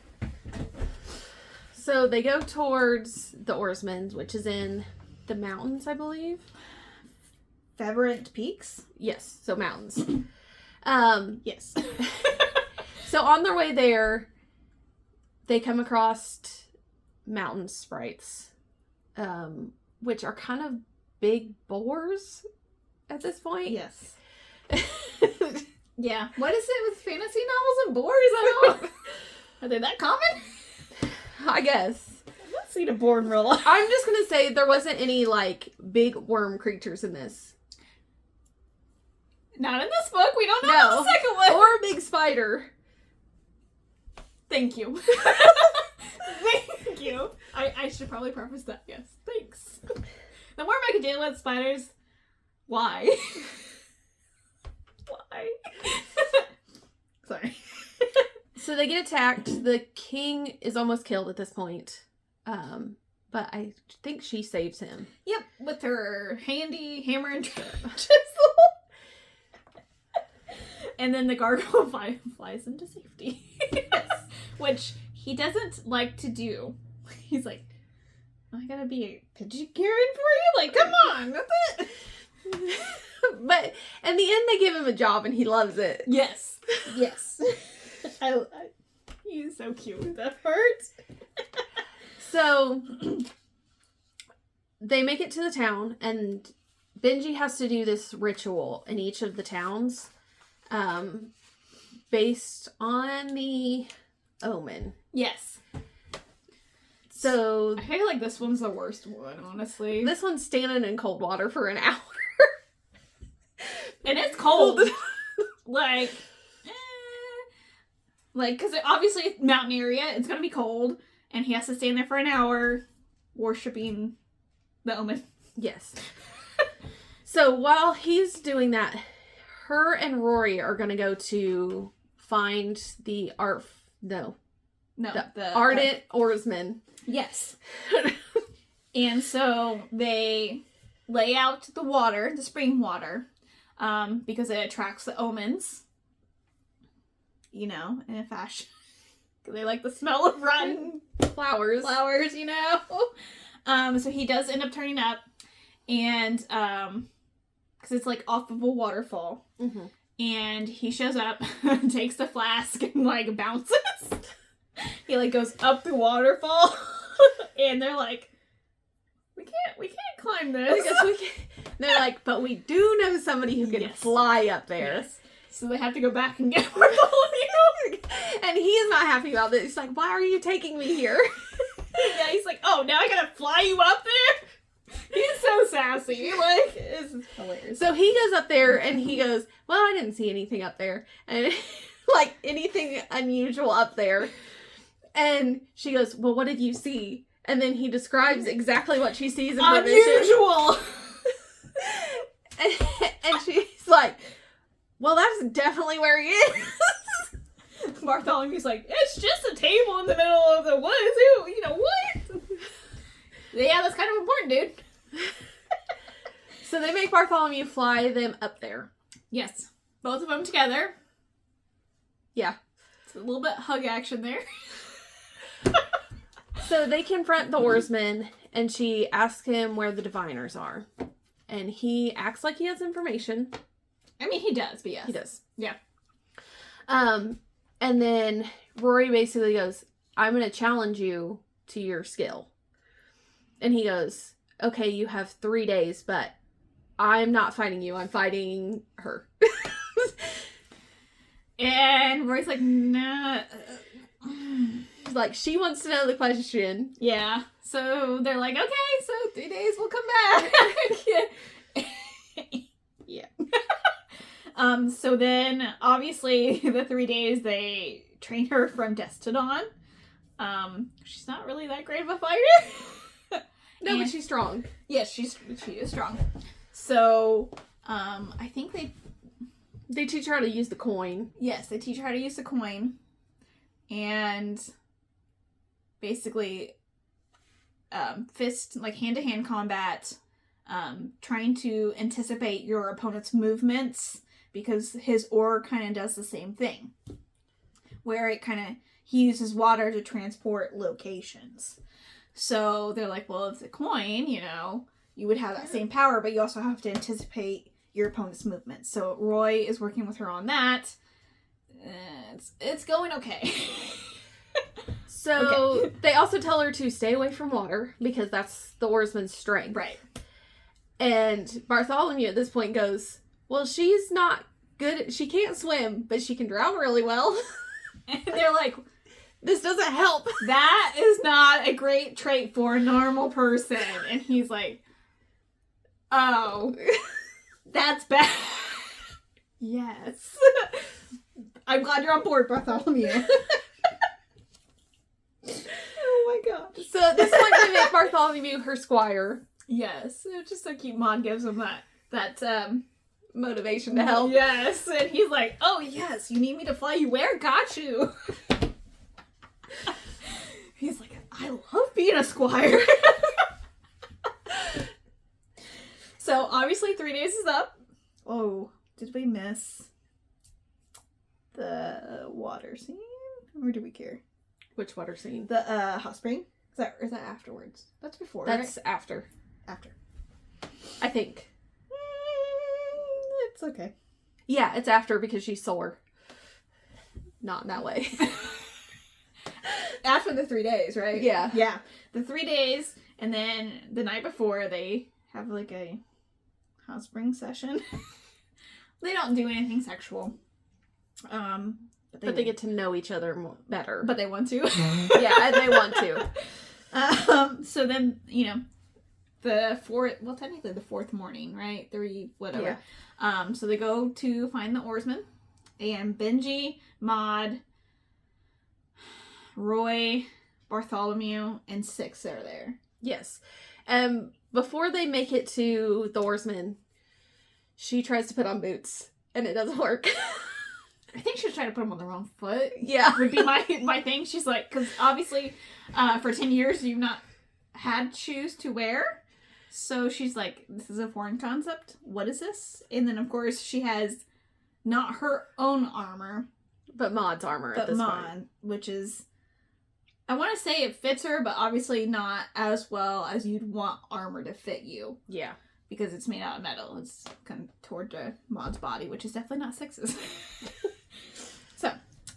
So they go towards the oarsman's, which is in the mountains, I believe. Favorant Peaks? Yes, so mountains. Yes. So on their way there, they come across mountain sprites, which are kind of big boars at this point. Yes. Yeah. What is it with fantasy novels and boars? I don't. Are they that common? I guess. I've not seen a boar in real life. I'm just gonna say there wasn't any like big worm creatures in this. Not in this book. We don't know about the second one. Or a big spider. Thank you. Thank you. I should probably preface that. Yes. Thanks. The more I could deal with spiders, why? Why? Sorry. So they get attacked. The king is almost killed at this point. But I think she saves him. Yep, with her handy hammer and chisel. And then the gargoyle flies into safety. Yes. Which he doesn't like to do. He's like, I gotta be a pigeon Karen for you? Like, come on, that's it. But in the end, they give him a job and he loves it. Yes. Yes. He's so cute. That hurts. So, they make it to the town, and Benji has to do this ritual in each of the towns, based on the omen. Yes. So, I feel like this one's the worst one, honestly. This one's standing in cold water for an hour. And it's cold. Like, because obviously mountain area, it's gonna be cold, and he has to stand there for an hour worshipping the omen. Yes. So while he's doing that, her and Rory are gonna go to find the ardent oarsman. Yes. And so they lay out the water, the spring water, because it attracts the omens. You know, in a fashion. They like the smell of rotten flowers, you know? So he does end up turning up, and, because it's, like, off of a waterfall. Mm-hmm. And he shows up, takes the flask, and, like, bounces. He, like, goes up the waterfall, and they're like, we can't climb this. I guess we can't. They're like, but we do know somebody who can fly up there. Yes. So they have to go back and get more volume. And he is not happy about this. He's like, why are you taking me here? Yeah, he's like, oh, now I gotta fly you up there? He's so sassy. Like, it's hilarious. So he goes up there and he goes, well, I didn't see anything up there. And like anything unusual up there. And she goes, well, what did you see? And then he describes exactly what she sees in her vision. Unusual! and she's like, well, that's definitely where he is. Bartholomew's like, it's just a table in the middle of the woods. You know what? Yeah, that's kind of important, dude. So they make Bartholomew fly them up there. Yes. Both of them together. Yeah. It's a little bit hug action there. So they confront the oarsman, and she asks him where the diviners are. And he acts like he has information. I mean, he does, but yes. He does. Yeah. And then Rory basically goes, I'm going to challenge you to your skill. And he goes, okay, you have 3 days, but I'm not fighting you. I'm fighting her. And Rory's like, nah. Like, she wants to know the question. Yeah. So they're like, okay, so 3 days we'll come back. Yeah. So then, obviously, the 3 days they train her from dusk to dawn. She's not really that great of a fighter. No, but she's strong. Yes, she is strong. So, I think They teach her how to use the coin. Yes, they teach her how to use the coin. And basically, fist, like hand-to-hand combat, trying to anticipate your opponent's movements, because his ore kind of does the same thing. Where he uses water to transport locations. So they're like, well, if the coin, you would have that same power, but you also have to anticipate your opponent's movements. So Roy is working with her on that. It's going okay. So Okay. they also tell her to stay away from water, because that's the oarsman's strength. Right. And Bartholomew at this point goes, well, she's not good. She can't swim, but she can drown really well. And they're like, this doesn't help. that is not a great trait for a normal person. And he's like, oh, that's bad. Yes. I'm glad you're on board, Bartholomew. Oh my god. So at this point, they make Bartholomew her squire. Yes. It's just so cute. Maude gives him that Motivation to help. Yes. And he's like, oh yes, you need me to fly you where? Got you. He's like, I love being a squire. So obviously 3 days is up. Oh, did we miss the water scene? Or do we care? Which water scene? The hot spring? Is that afterwards? That's before, That's right? after. After. I think. It's okay. Yeah, it's after, because she's sore. Not in that way. After the 3 days, right? Yeah. Yeah. The 3 days, and then the night before, they have like a hot spring session. They don't do anything sexual. But they get to know each other better. But they want to. Yeah, and they want to. So then, technically the fourth morning, right? 3, whatever. Yeah. So they go to find the oarsman, and Benji, Maude, Roy, Bartholomew, and Six are there. Yes. Before they make it to the oarsman, she tries to put on boots, and it doesn't work. I think she was trying to put them on the wrong foot. Yeah. Would be my thing. She's like, because obviously, for 10 years you've not had shoes to wear. So she's like, this is a foreign concept. What is this? And then of course she has not her own armor, But Maud's armor at but this Maud, point. which is, I want to say it fits her, but obviously not as well as you'd want armor to fit you. Yeah. Because it's made out of metal. It's kind of toward Maud's body, which is definitely not Six's. So,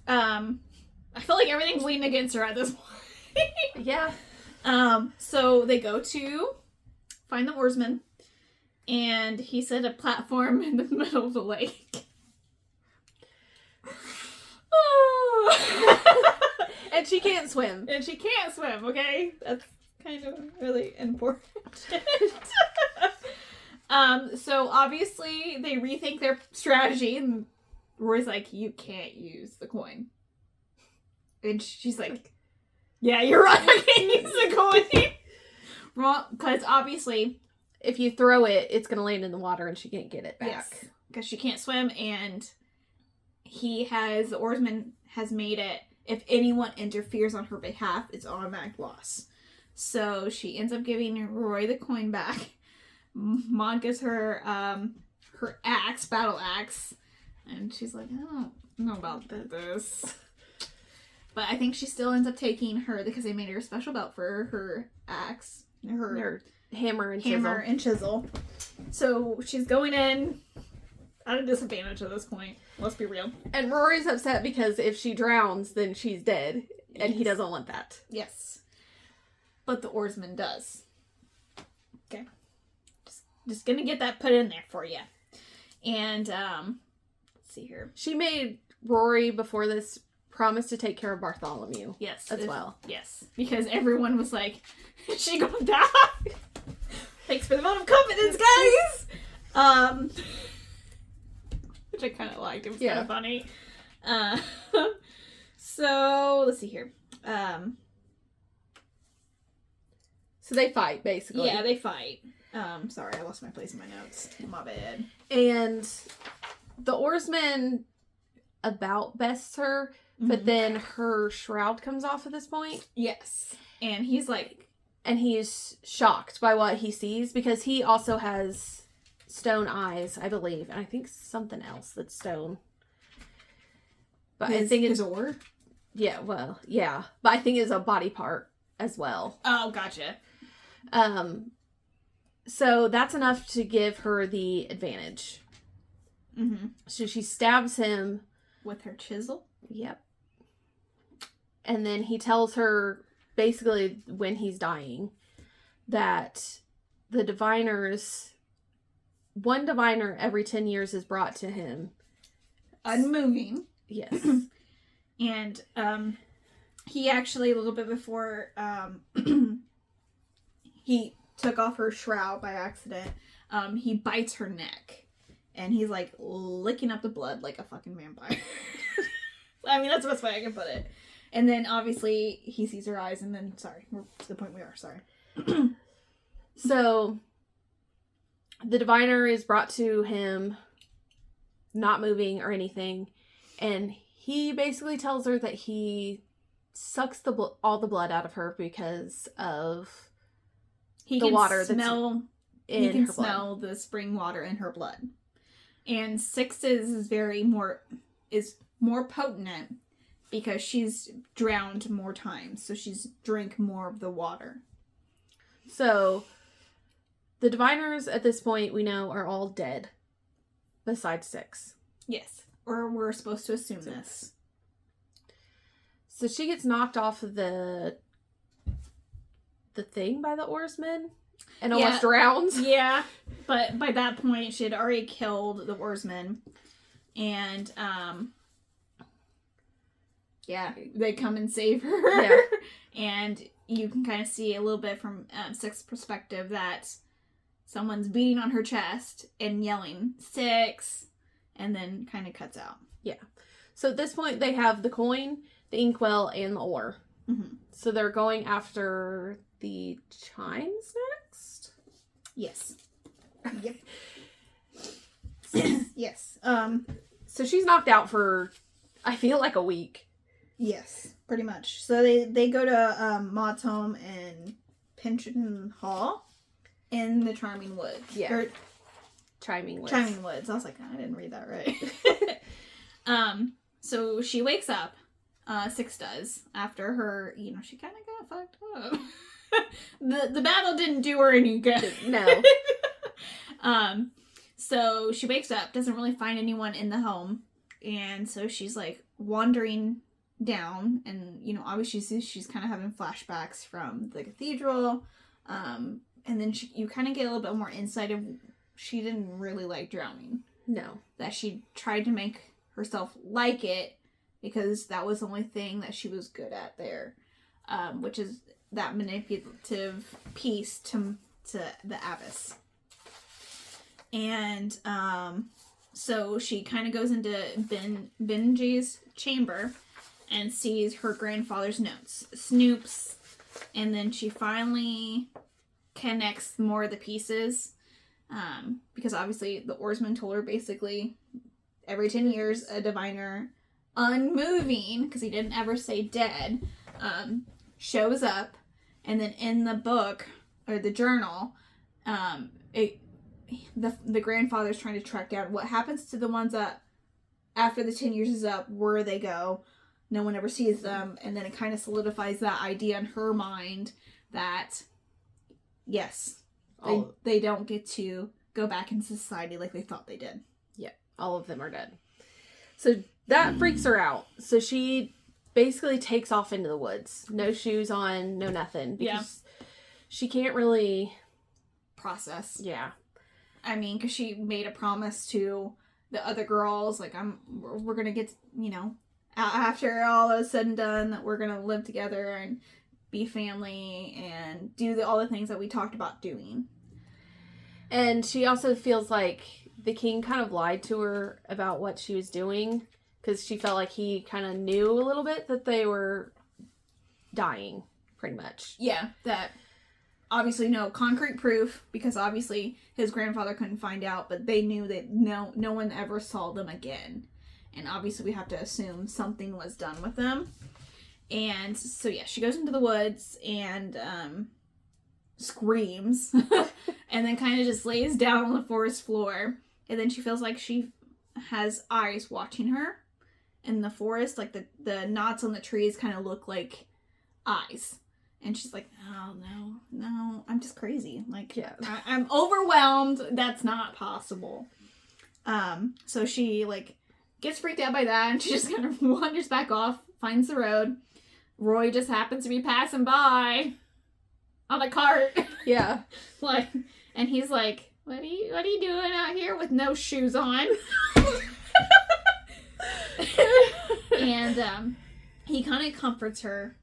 I feel like everything's leaning against her at this point. Yeah. So they go to find the oarsman, and he set a platform in the middle of the lake. And she can't swim. And she can't swim, okay? That's kind of really important. So obviously they rethink their strategy, and Roy's like, you can't use the coin. And she's like, yeah, you're right, I can't use the coin. Wrong, because obviously, If you throw it, it's going to land in the water and she can't get it back. yes, because she can't swim, and the oarsman has made it, if anyone interferes on her behalf, it's automatic loss. So she ends up giving Rory the coin back. Maud gives her her axe, battle axe, and she's like, I don't know about this. But I think she still ends up taking her, because they made her a special belt for her axe, her hammer and chisel. So she's going in at a disadvantage at this point. Let's be real. And Rory's upset because if she drowns, then she's dead. And he doesn't want that. Yes. But the oarsman does. Okay. Just gonna get that put in there for you. And, let's see here. She made Rory, before this, promise to take care of Bartholomew. Yes. As well. Yes. Because everyone was like, is she gonna die? Thanks for the vote of confidence, guys! Which I kind of liked. It was kind of funny. So, let's see here. So they fight, basically. Yeah, they fight. Sorry, I lost my place in my notes. My bad. And the oarsman about bests her, but then her shroud comes off at this point. Yes. And he's like... And he's shocked by what he sees, because he also has stone eyes, I believe. And I think something else that's stone. But I think his oar? Yeah, well, yeah. But I think it's a body part as well. Oh, gotcha. So that's enough to give her the advantage. Mm-hmm. So she stabs him. With her chisel? Yep. And then he tells her, basically when he's dying, that the diviners, one diviner every 10 years is brought to him. Unmoving. Yes. And he actually, a little bit before he took off her shroud by accident, he bites her neck. And he's like licking up the blood like a fucking vampire. I mean, that's the best way I can put it. And then obviously he sees her eyes, and then, sorry, we're to the point we are, sorry. So the diviner is brought to him, not moving or anything. And he basically tells her that he sucks all the blood out of her because of the water that's in her blood. He can smell the spring water in her blood. And Six's is more potent because she's drowned more times. So she's drank more of the water. So the diviners at this point, we know, are all dead. Besides Six. Yes. Or we're supposed to assume this. So she gets knocked off of the thing by the oarsman and almost drowns. Yeah, but by that point she had already killed the oarsman, and they come and save her. Yeah. And you can kind of see a little bit from Six's perspective that someone's beating on her chest and yelling "Six," and then kind of cuts out. Yeah. So at this point they have the coin, the inkwell, and the oar. Mm-hmm. So they're going after the chimes next? Yes. Yep. Yes. So she's knocked out for, I feel like, a week. Yes, pretty much. So they go to Moth's home in Pinchin Hall in the Charming Woods. Yeah. Chiming Woods. Chiming Woods. I was like, I didn't read that right. So she wakes up. Six does, after her, she kind of got fucked up. The battle didn't do her any good. No. So she wakes up, doesn't really find anyone in the home, and so she's like wandering down, and obviously she's kind of having flashbacks from the cathedral, and then you kind of get a little bit more insight of she didn't really like drowning. No. That she tried to make herself like it, because that was the only thing that she was good at there, which is that manipulative piece to the abbess. And so she kind of goes into Benji's chamber and sees her grandfather's notes, snoops, and then she finally connects more of the pieces, because obviously the oarsman told her basically every 10 years a diviner, unmoving, because he didn't ever say dead, shows up And then in the book, or the journal, the grandfather's trying to track down what happens to the ones that, after the 10 years is up, where they go. No one ever sees them. And then it kind of solidifies that idea in her mind that, yes, they don't get to go back into society like they thought they did. Yeah, all of them are dead. So that freaks her out. So she basically takes off into the woods. No shoes on, no nothing. Because she can't really process. Yeah. I mean, because she made a promise to the other girls, like, we're going to get, you know, after all is said and done, that we're going to live together and be family and do all the things that we talked about doing. And she also feels like the king kind of lied to her about what she was doing, because she felt like he kind of knew a little bit that they were dying, pretty much. Yeah, that obviously no concrete proof, because obviously his grandfather couldn't find out, but they knew that no one ever saw them again. And obviously we have to assume something was done with them. And so yeah, she goes into the woods and screams and then kind of just lays down on the forest floor. And then she feels like she has eyes watching her in the forest. Like the knots on the trees kind of look like eyes. And she's like, oh, no, I'm just crazy. Like, yeah. I'm overwhelmed. That's not possible. So she, like, gets freaked out by that, and she just kind of wanders back off, finds the road. Roy just happens to be passing by on a cart. Yeah. Like, and he's like, what are you doing out here with no shoes on? And he kind of comforts her.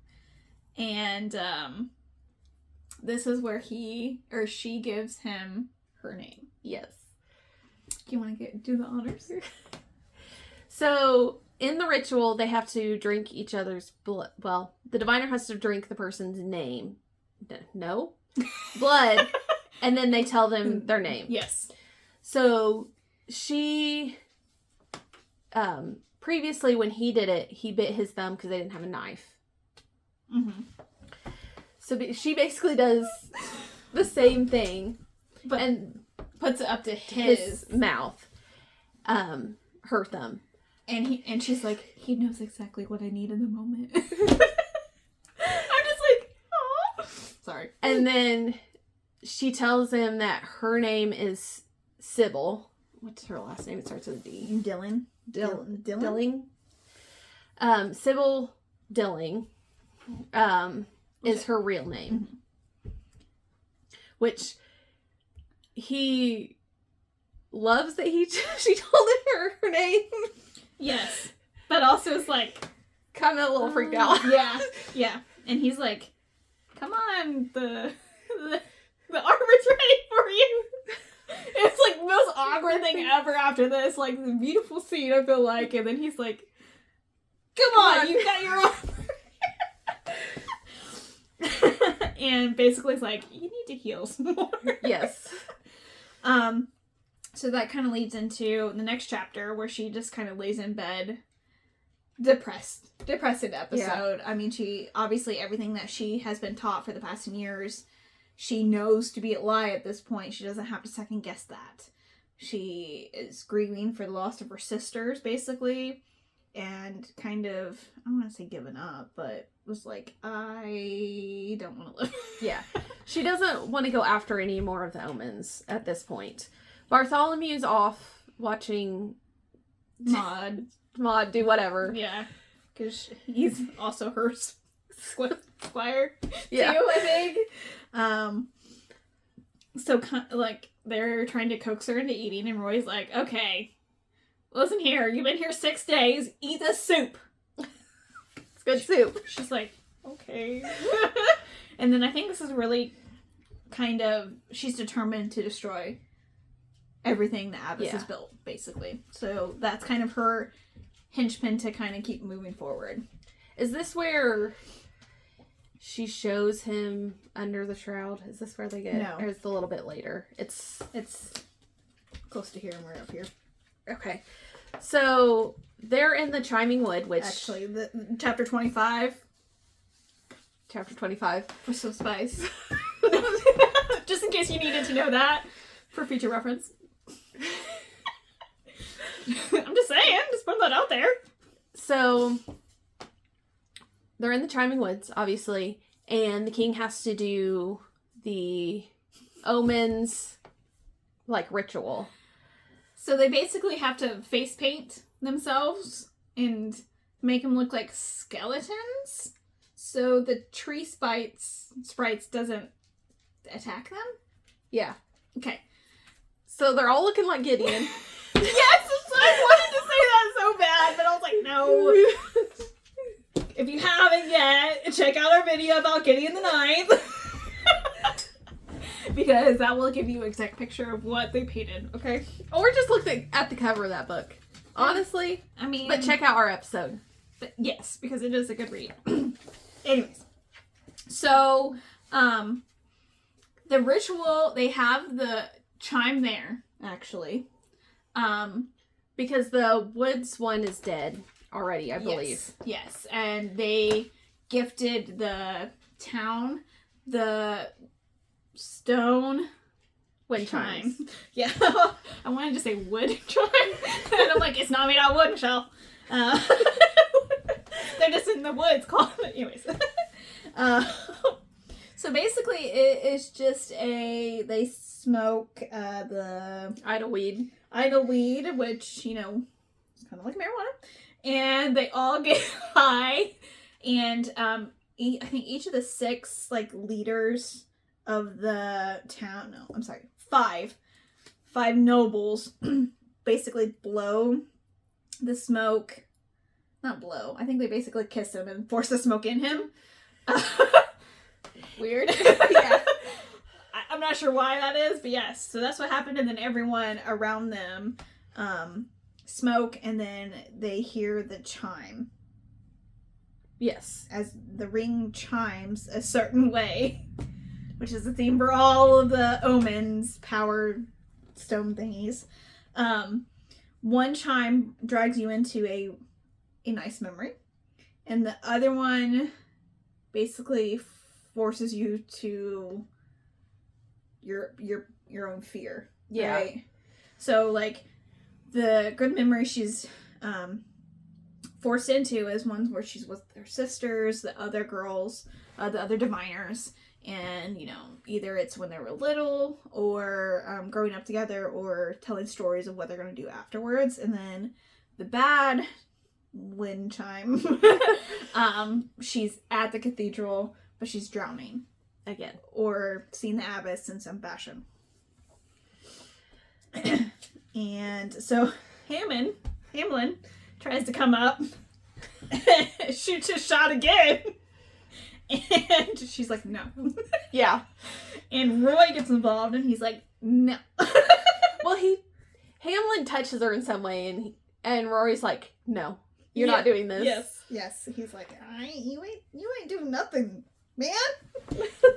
And this is where she gives him her name. Yes. Do you want to do the honors? So, in the ritual, they have to drink each other's blood. Well, the diviner has to drink the person's name. No? Blood. And then they tell them their name. Yes. So, she... previously, when he did it, he bit his thumb because they didn't have a knife. Mm-hmm. So she basically does the same thing, and puts it up to his mouth, her thumb, and she's like, he knows exactly what I need in the moment. I'm just like, oh, sorry. And then she tells him that her name is Sybil. What's her last name? It starts with a D. Dylan. Dilling. Sybil Dilling. Is her real name. Mm-hmm. Which he loves that she told him her name. Yes. But also is like kind of a little freaked out. Yeah. And he's like, come on, the armor's ready for you. It's like the most awkward thing ever after this. Like the beautiful scene, I feel like. And then he's like, come on, you got your armor. And basically it's like, you need to heal some more. Yes. So that kind of leads into the next chapter where she just kind of lays in bed depressing episode. Yeah. I mean, she obviously everything that she has been taught for the past 10 years, she knows to be a lie at this point. She doesn't have to second guess that. She is grieving for the loss of her sisters, basically, and kind of, I don't want to say giving up, but was like, I don't want to live. Yeah. She doesn't want to go after any more of the omens at this point. Bartholomew's off watching Maud do whatever. Yeah. Because he's also her squire, yeah. too, I think. So, like, they're trying to coax her into eating, and Roy's like, okay, listen here, you've been here 6 days, eat the soup. It's good soup. She's like, okay. And then I think this is really kind of, she's determined to destroy everything that Abbas has built, basically. So that's kind of her henchman to kind of keep moving forward. Is this where she shows him under the shroud? Is this where they get? No. Or is it a little bit later? It's close to here and we're up here. Okay. So they're in the Chiming Wood, which... Actually, chapter 25. chapter 25. For some spice. Just in case you needed to know that for future reference. I'm just saying, just putting that out there. So, they're in the Chiming Woods, obviously, and the king has to do the omens, like, ritual. So they basically have to face paint themselves and make them look like skeletons, so the tree sprites doesn't attack them? Yeah. Okay. So they're all looking like Gideon. Yes! I wanted to say that so bad, but I was like, no. If you haven't yet, check out our video about Gideon the Ninth. Because that will give you an exact picture of what they painted, okay? Or just look at the cover of that book. Honestly. I mean... But check out our episode. But yes, because it is a good read. Anyways. So, the ritual, they have the chime there, actually. Because the woods one is dead already, I believe. Yes. And they gifted the town the stone wind chimes. Yeah. I wanted to say wood chime. And I'm like, it's not made out of wood, Michelle. They're just in the woods called. Anyways. So basically, it is just they smoke the idle weed, which, you know, is kind of like marijuana, and they all get high, and I think each of the 6 like leaders of the town, no, I'm sorry, 5 nobles basically blow the smoke. Not blow. I think they basically kiss him and force the smoke in him. Weird. Yeah. I'm not sure why that is, but yes. So that's what happened, and then everyone around them smoke, and then they hear the chime. Yes. As the ring chimes a certain way, which is the theme for all of the omens, power stone thingies. One chime drags you into a nice memory, and the other one basically forces you to your own fear. Yeah. Right? So like the good memory she's forced into is ones where she's with her sisters, the other girls, the other diviners, and you know, either it's when they were little or growing up together or telling stories of what they're going to do afterwards. And then the bad wind chime, she's at the cathedral, but she's drowning again, or seeing the abyss in some fashion. And so Hamlin tries to come up, shoots his shot again, and she's like, no. Yeah. And Roy gets involved, and he's like, no. Well, Hamlin touches her in some way, and Rory's like, no, you're not doing this. Yes. He's like, you ain't doing nothing, man.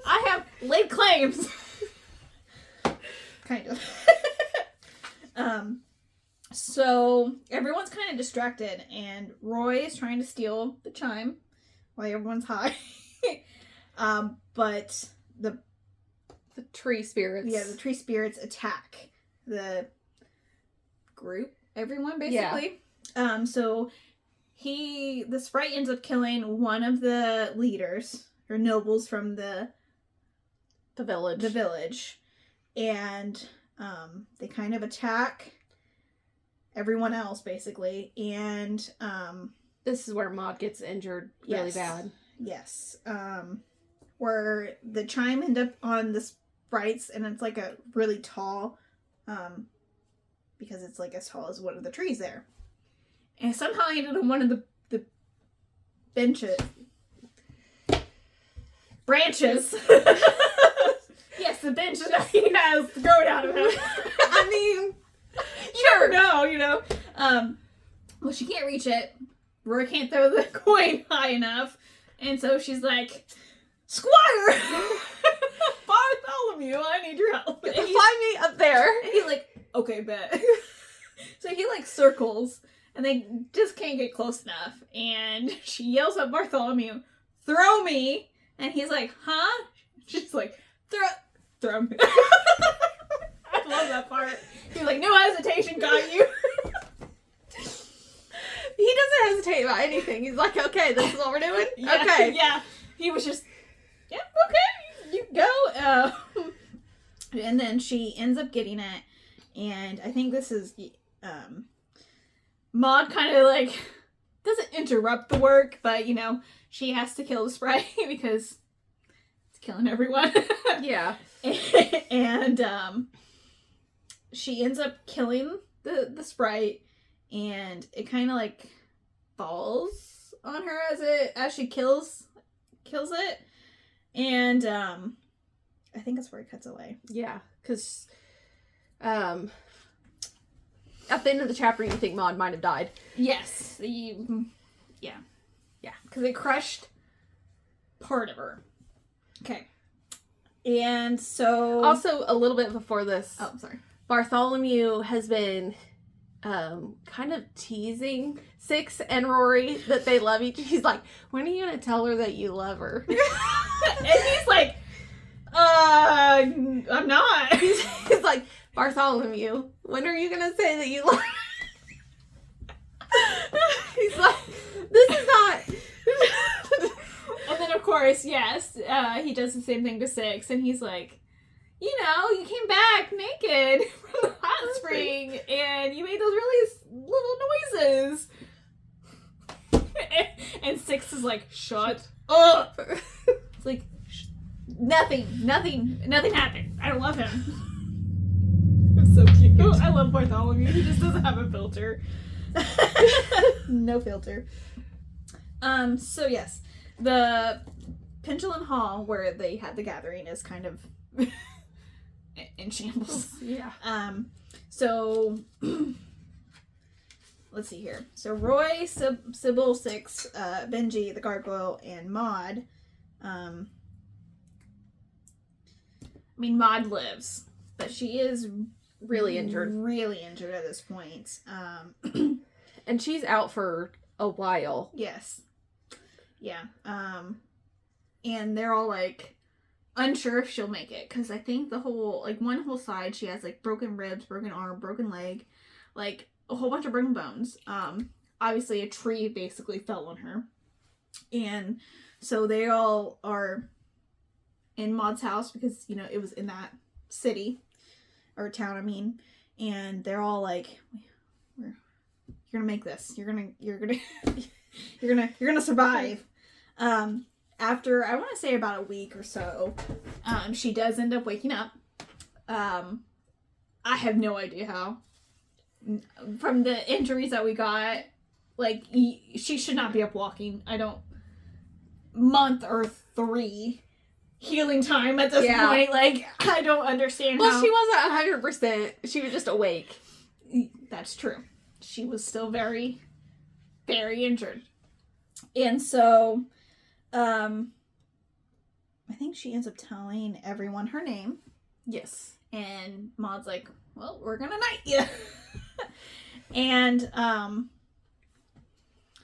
I have laid claims. Kind of. So everyone's kind of distracted, and Roy is trying to steal the chime while everyone's high. But the tree spirits. Yeah, the tree spirits attack the group, everyone basically. Yeah. So the sprite ends up killing one of the leaders or nobles from the village. And they kind of attack everyone else basically, and this is where Moth gets injured really bad. Yes. Where the chime end up on the sprites, and it's like a really tall, because it's like as tall as one of the trees there. And somehow I ended on one of the branches. Yes, the bench that he has grown out of him. I mean, sure, no, you know. Well, she can't reach it. Roy can't throw the coin high enough. And so she's like, Squire! Bartholomew, I need your help. Find me up there. And he's like, okay, bet. So he like circles, and they just can't get close enough. And she yells at Bartholomew, throw me! And he's like, huh? She's like, throw me. I love that part. He's like, no hesitation, got you. He doesn't hesitate about anything. He's like, okay, this is what we're doing? Yeah, okay. Yeah. He was just, yeah, okay, you go. And then she ends up getting it. And I think this is, Maud kind of like, doesn't interrupt the work, but, you know, she has to kill the sprite because it's killing everyone. Yeah. And she ends up killing the sprite, and it kind of like falls on her as she kills it, and I think that's where it cuts away. Yeah, because at the end of the chapter, you think Maud might have died. Yes, yeah, because it crushed part of her. Okay, and so Also, a little bit before this, oh, sorry. Bartholomew has been kind of teasing Six and Rory that they love each other. He's like, when are you going to tell her that you love her? And he's like, I'm not. He's like, Bartholomew, when are you going to say that you love her? He's like, this is not... And then, of course, yes, he does the same thing to Six, and he's like, you know, you came back naked from the hot spring, and you made those really little noises. And Six is like, shut up. It's like, nothing happened. I love him. It's so cute. I love Bartholomew. He just doesn't have a filter. No filter. So yes, the Pendulum Hall where they had the gathering is kind of in shambles. Yeah. So let's see here. So Roy, Sybil, Six, Benji, the Gargoyle, and Maud. I mean, Maud lives, but she is Really injured. Really injured at this point. And she's out for a while. Yes. Yeah. And they're all like unsure if she'll make it, because I think the whole, like, one whole side she has like broken ribs, broken arm, broken leg, like a whole bunch of broken bones. Obviously a tree basically fell on her, and so they all are in Maud's house because, you know, it was in that city or town, I mean, and they're all like, you're gonna make this, you're gonna you're gonna survive. After, I want to say about a week or so, she does end up waking up. I have no idea how. From the injuries that we got, like, she should not be up walking. Month or 3 healing time at this point. Like, I don't understand how. Well, she wasn't 100%. She was just awake. That's true. She was still very, very injured. And so, I think she ends up telling everyone her name. Yes. And Maud's like, well, we're gonna knight you. And,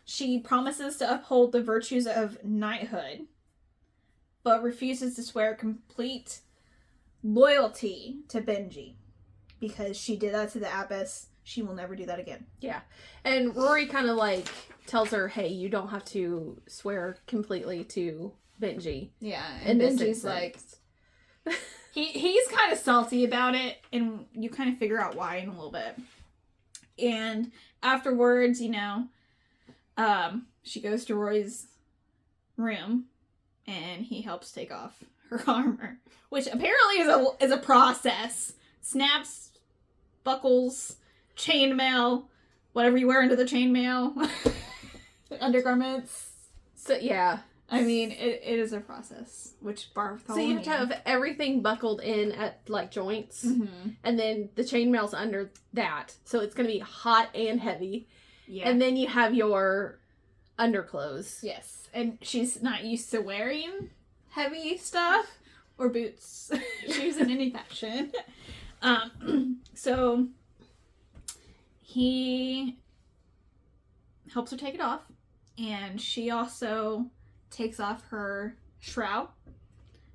she promises to uphold the virtues of knighthood, but refuses to swear complete loyalty to Benji. Because she did that to the Abbess, she will never do that again. Yeah. And Rory kind of like tells her, hey, you don't have to swear completely to Benji. Yeah, and Benji's like, he's kind of salty about it, and you kind of figure out why in a little bit. And afterwards, you know, she goes to Roy's room, and he helps take off her armor, which apparently is a process. Snaps, buckles, chainmail, whatever you wear under the chainmail, undergarments. So, yeah. I mean, it is a process, which Bartholomew... So you have to have everything buckled in at, like, joints, and then the chainmail's under that, so it's going to be hot and heavy. Yeah. And then you have your underclothes. Yes, and she's not used to wearing heavy stuff or boots. Shoes in any fashion. So he helps her take it off, and she also takes off her shroud.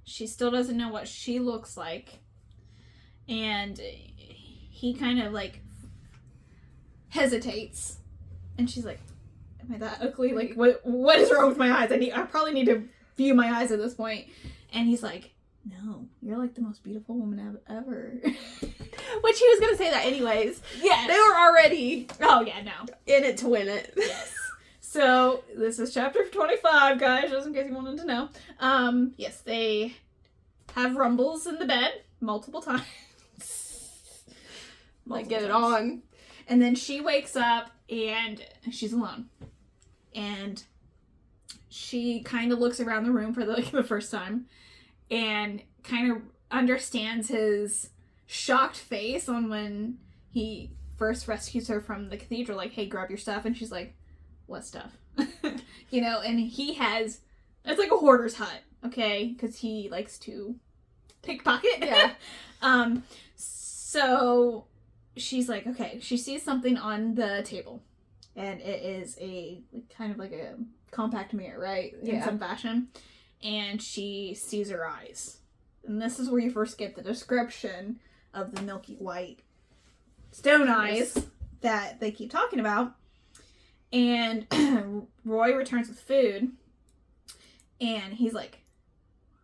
She still doesn't know what she looks like. And he kind of, like, hesitates. And she's like, am I that ugly? Like, what is wrong with my eyes? I probably need to view my eyes at this point. And he's like, no, you're, like, the most beautiful woman ever. Which he was going to say that anyways. Yes. They were already Oh, yeah, no. in it to win it. Yes. So, this is chapter 25, guys, just in case you wanted to know. Yes, they have rumbles in the bed multiple times. Like, get it on. And then she wakes up, and she's alone. And she kind of looks around the room for the first time, and kind of understands his shocked face on when he first rescues her from the cathedral, like, hey, grab your stuff. And she's like, what stuff? You know, and he has, it's like a hoarder's hut, okay? Because he likes to pickpocket. Yeah. So she's like, okay, she sees something on the table. And it is a kind of like a compact mirror, right? In some fashion. And she sees her eyes. And this is where you first get the description of the milky white stone eyes that they keep talking about. And Roy returns with food. And he's like,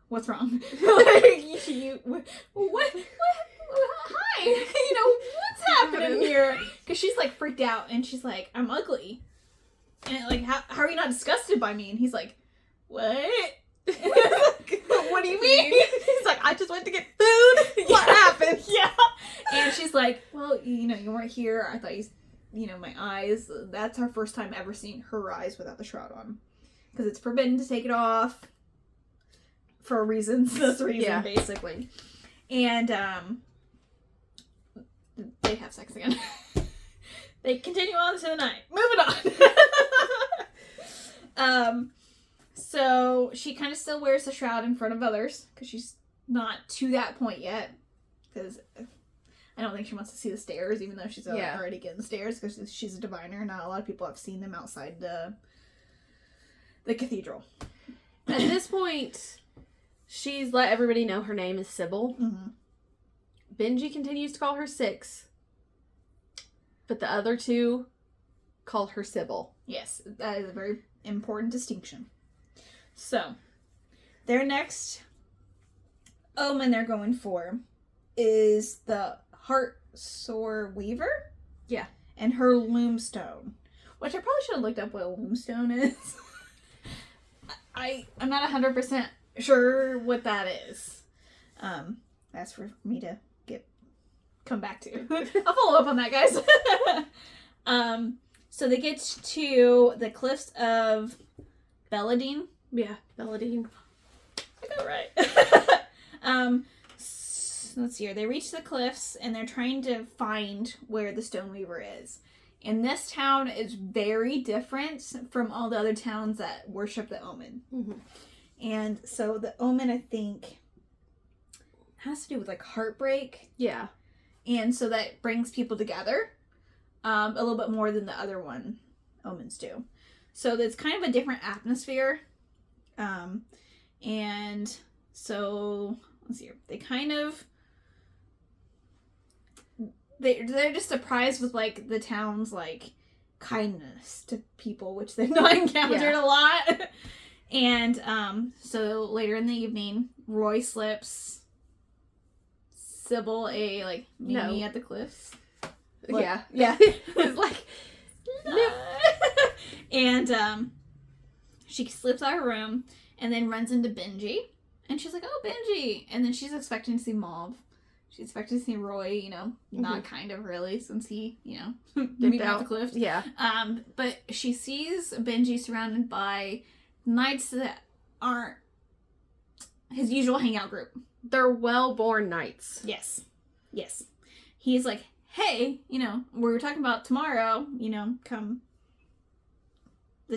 what's wrong? Like, what? Hi. You know, what's happening here? Because she's like freaked out. And she's like, I'm ugly. And like, how are you not disgusted by me? And he's like, what? What do you mean? He's like, I just went to get food. What happened? Yeah. And she's like, well, you know, you weren't here. I thought you know, my eyes. That's our first time ever seeing her eyes without the shroud on. Because it's forbidden to take it off. For reasons. This reason, basically. And, they have sex again. They continue on to the night. Moving on. So she kind of still wears the shroud in front of others because she's not to that point yet. Because I don't think she wants to see the stairs, even though she's already getting the stairs because she's a diviner. Not a lot of people have seen them outside the cathedral. At this point, she's let everybody know her name is Sybil. Mm-hmm. Benji continues to call her Six, but the other two call her Sybil. Yes, that is a very important distinction. So, their next omen they're going for is the Heart Sore Weaver. Yeah. And her Loomstone. Which I probably should have looked up what a Loomstone is. I'm not 100% sure what that is. That's for me to come back to. I'll follow up on that, guys. So they get to the cliffs of Belladine. Yeah, Belladine. I got it right. Let's see here. They reach the cliffs and they're trying to find where the Stoneweaver is. And this town is very different from all the other towns that worship the Omen. Mm-hmm. And so the Omen, I think, has to do with like heartbreak. Yeah. And so that brings people together a little bit more than the other omens do. So it's kind of a different atmosphere. And so, let's see here. They kind of... They're just surprised with, like, the town's, like, kindness to people, which they've not encountered a lot. And, so later in the evening, Roy slips Sybil a, like, Mimi at the cliffs. What? Yeah. It's like, no. And, she slips out of her room and then runs into Benji. And she's like, oh, Benji. And then she's expecting to see Moth. She's expecting to see Roy, you know, not kind of really, since he, you know, moved out the cliff. Yeah. But she sees Benji surrounded by knights that aren't his usual hangout group. They're well-born knights. Yes. Yes. He's like, hey, you know, we were talking about tomorrow, you know, come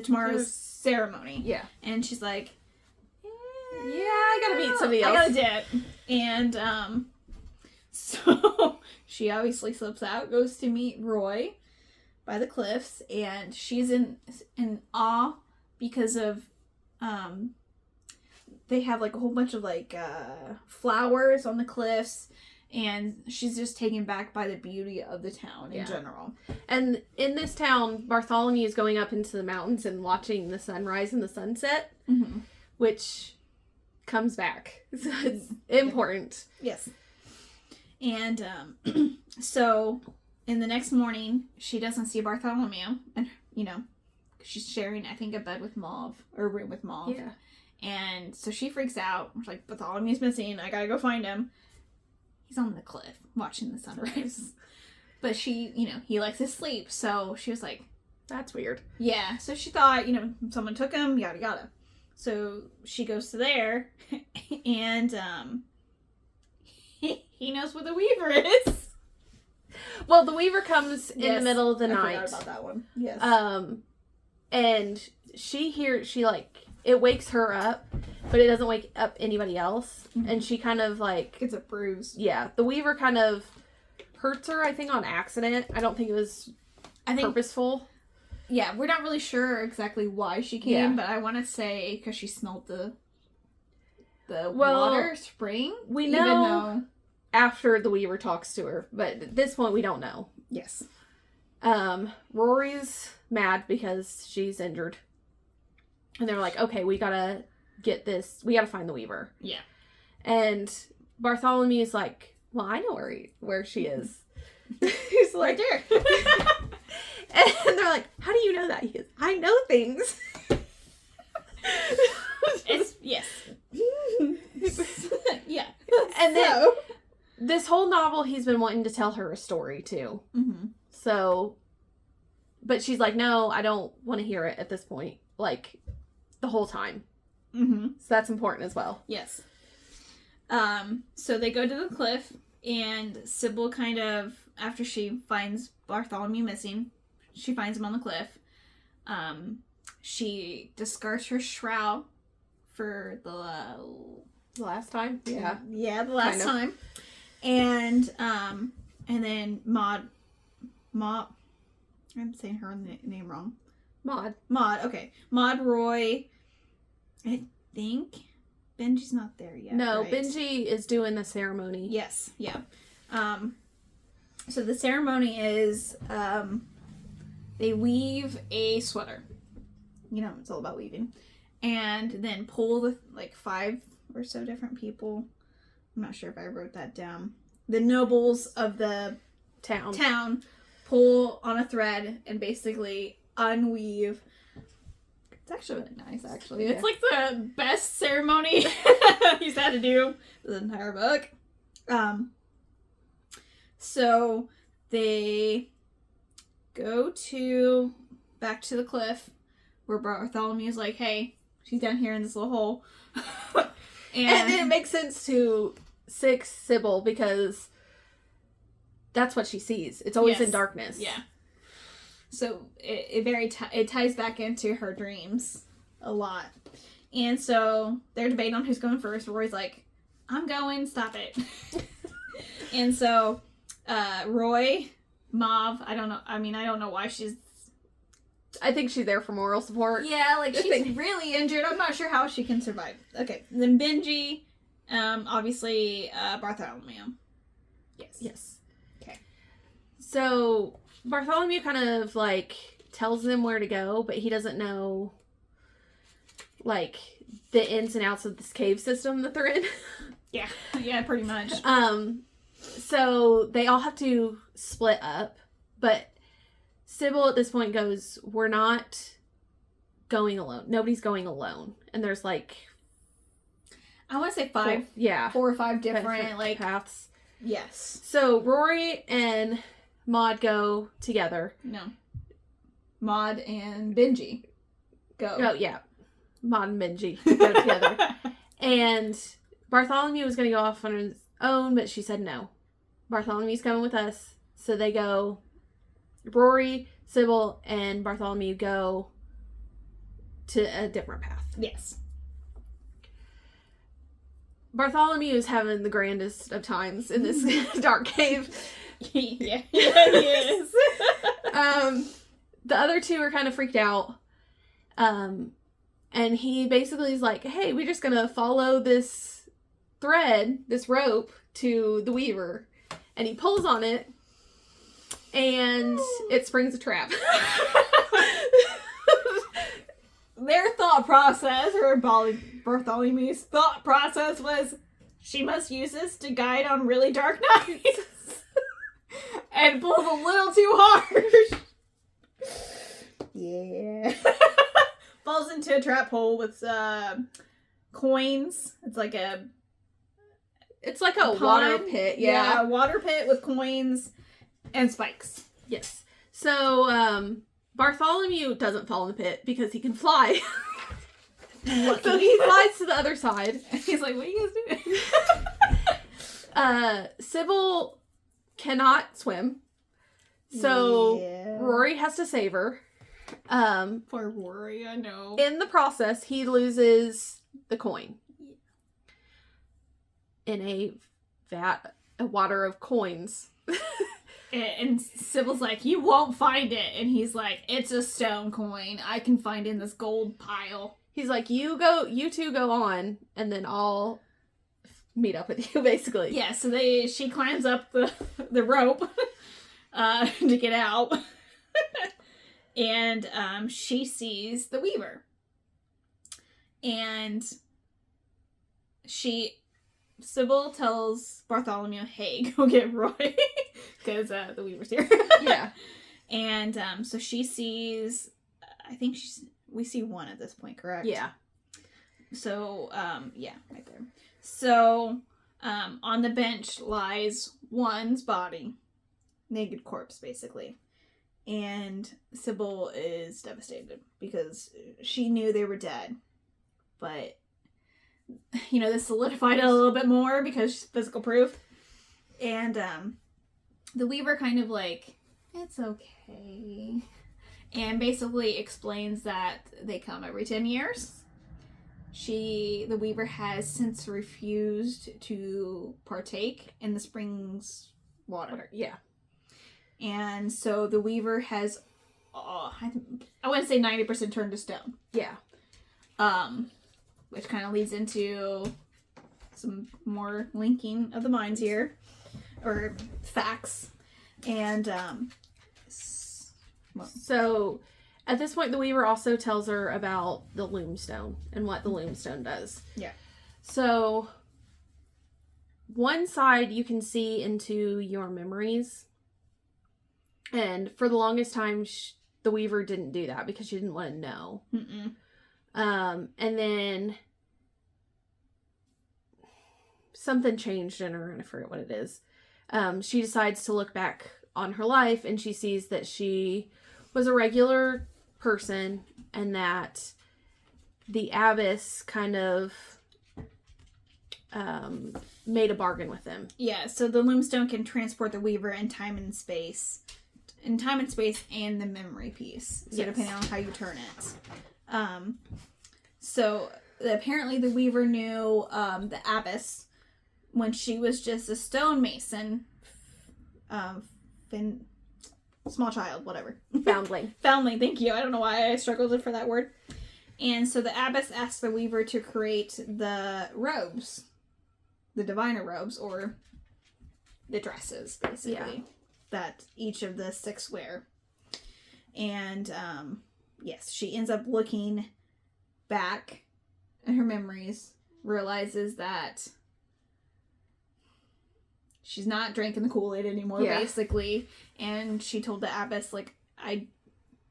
tomorrow's ceremony. Yeah. And she's like, yeah, I gotta meet somebody else. I gotta dip. And, so she obviously slips out, goes to meet Roy by the cliffs, and she's in awe because of they have like a whole bunch of like flowers on the cliffs, and she's just taken back by the beauty of the town in general. And in this town, Bartholomew is going up into the mountains and watching the sunrise and the sunset, which comes back. So it's important. Yes. And so in the next morning, she doesn't see Bartholomew, and she's sharing, I think, a bed with Moth, or a room with Moth. Yeah. And so she freaks out. She's like, Bartholomew's missing. I gotta go find him. He's on the cliff watching the sunrise. But she, he likes to sleep. So she was like, that's weird. Yeah. So she thought, someone took him, yada yada. So she goes to there, and he knows where the Weaver is. Well, the Weaver comes in the middle of the night. I forgot about that one. Yes. And it wakes her up, but it doesn't wake up anybody else. Mm-hmm. And she kind of gets a bruise. Yeah. The Weaver kind of hurts her, I think, on accident. I don't think it was purposeful. Yeah, we're not really sure exactly why she came, but I want to say because she smelled the water spring. We know after the Weaver talks to her, but at this point we don't know. Yes. Rory's mad because she's injured. And they're like, okay, we gotta get this. We gotta find the Weaver. Yeah. And Bartholomew's like, well, I know where she is. He's like, right there. And they're like, how do you know that? He goes, I know things. Yes. Yeah. And then this whole novel, he's been wanting to tell her a story too. Mm-hmm. So, but she's like, no, I don't want to hear it at this point. The whole time. Mm-hmm. So that's important as well. Yes. So they go to the cliff, and Sybil kind of, after she finds Bartholomew missing, she finds him on the cliff. She discards her shroud for the last time. Yeah. Yeah, the last time. And then Maud, I'm saying her name wrong. Maud, okay. Maud, Roy, I think Benji's not there yet. No, right? Benji is doing the ceremony. Yes, yeah. So the ceremony is, they weave a sweater. It's all about weaving. And then pull the, 5 or so different people. I'm not sure if I wrote that down. The nobles of the town pull on a thread and basically unweave. It's actually really nice, actually. Yeah. It's the best ceremony he's had to do the entire book. So they go back to the cliff where Bartholomew's like, hey, she's down here in this little hole. and it makes sense to Sybil because that's what she sees. It's always in darkness. Yeah. So it ties back into her dreams a lot. And so they're debating on who's going first. Roy's like, I'm going, stop it. And so Roy, Mauve, I don't know why she's... I think she's there for moral support. Yeah, she's really injured. I'm not sure how she can survive. Okay, then Benji, obviously Bartholomew. Yes. Okay. So Bartholomew kind of tells them where to go, but he doesn't know the ins and outs of this cave system that they're in. Yeah, pretty much. So they all have to split up, but Sybil at this point goes, we're not going alone. Nobody's going alone. And there's I want to say 5. 4 or 5 different paths. Yes. So Rory and Maud go together. No. Maud and Benji go. Oh, yeah. Maud and Benji go together. And Bartholomew was going to go off on his own, but she said no. Bartholomew's coming with us. So they go. Rory, Sybil, and Bartholomew go to a different path. Yes. Bartholomew is having the grandest of times in this dark cave. Yeah, he is. The other two are kind of freaked out. And he basically is like, hey, we're just gonna follow this thread, this rope, to the Weaver. And he pulls on it, and it springs a trap. Their thought process, or Bartholomew's thought process, was she must use this to guide on really dark nights. And pulls a little too hard. Yeah. Falls into a trap hole with coins. It's like a water pit. Yeah, a water pit with coins and spikes. Yes. So Bartholomew doesn't fall in the pit because he can fly. So he flies to the other side. He's like, what are you guys doing? Sybil cannot swim. So Rory has to save her. Poor Rory, I know. In the process, he loses the coin. In a water of coins. And Sybil's like, you won't find it. And he's like, it's a stone coin. I can find it in this gold pile. He's like, you two go on, and then I'll meet up with you, basically. Yeah, so she climbs up the rope to get out. And she sees the Weaver. And Sybil tells Bartholomew, hey, go get Roy. Because the Weaver's here. Yeah. And so she sees, I think we see one at this point, correct? Yeah. So, yeah, right there. So, on the bench lies one's body. Naked corpse, basically. And Sybil is devastated because she knew they were dead. But, this solidified it a little bit more because she's physical proof. And the Weaver kind of like, it's okay. And basically explains that they come every 10 years. The Weaver has since refused to partake in the spring's water. Yeah. And so the Weaver has, I want to say 90% turned to stone. Yeah. Which kind of leads into some more linking of the minds here. Or facts. And, so, at this point, the Weaver also tells her about the Loomstone and what the Loomstone does. Yeah. So, one side you can see into your memories. And for the longest time, the Weaver didn't do that because she didn't want to know. Mm-mm. And then something changed in her, and I forget what it is. She decides to look back on her life, and she sees that she was a regular person, and that the abbess kind of made a bargain with them. Yeah, so the Loomstone can transport the Weaver in time and space. In time and space and the memory piece. So depending on how you turn it. So apparently the Weaver knew the abbess when she was just a stonemason. Small child, whatever. Foundling. Foundling, thank you. I don't know why I struggled for that word. And so the abbess asked the Weaver to create the robes. The diviner robes, or the dresses, basically. Yeah. That each of the 6 wear. And, yes, she ends up looking back at her memories, realizes that she's not drinking the Kool-Aid anymore, basically. And she told the abbess, like,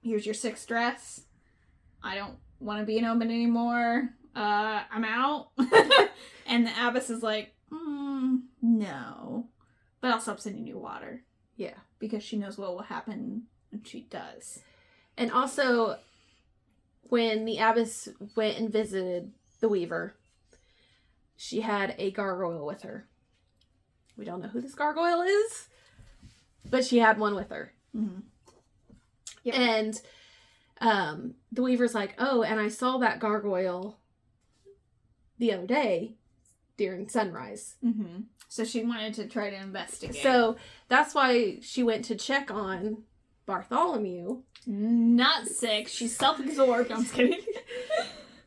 here's your 6th dress. I don't want to be an omen anymore. I'm out. And the abbess is like, no. But I'll stop sending you water. Yeah. Because she knows what will happen when she does. And also, when the abbess went and visited the Weaver, she had a gargoyle with her. We don't know who this gargoyle is, but she had one with her. Mm-hmm. Yep. And the Weaver's like, oh, and I saw that gargoyle the other day during sunrise. Mm-hmm. So she wanted to try to investigate. So that's why she went to check on Bartholomew. Not sick. She's self-absorbed. I'm just kidding.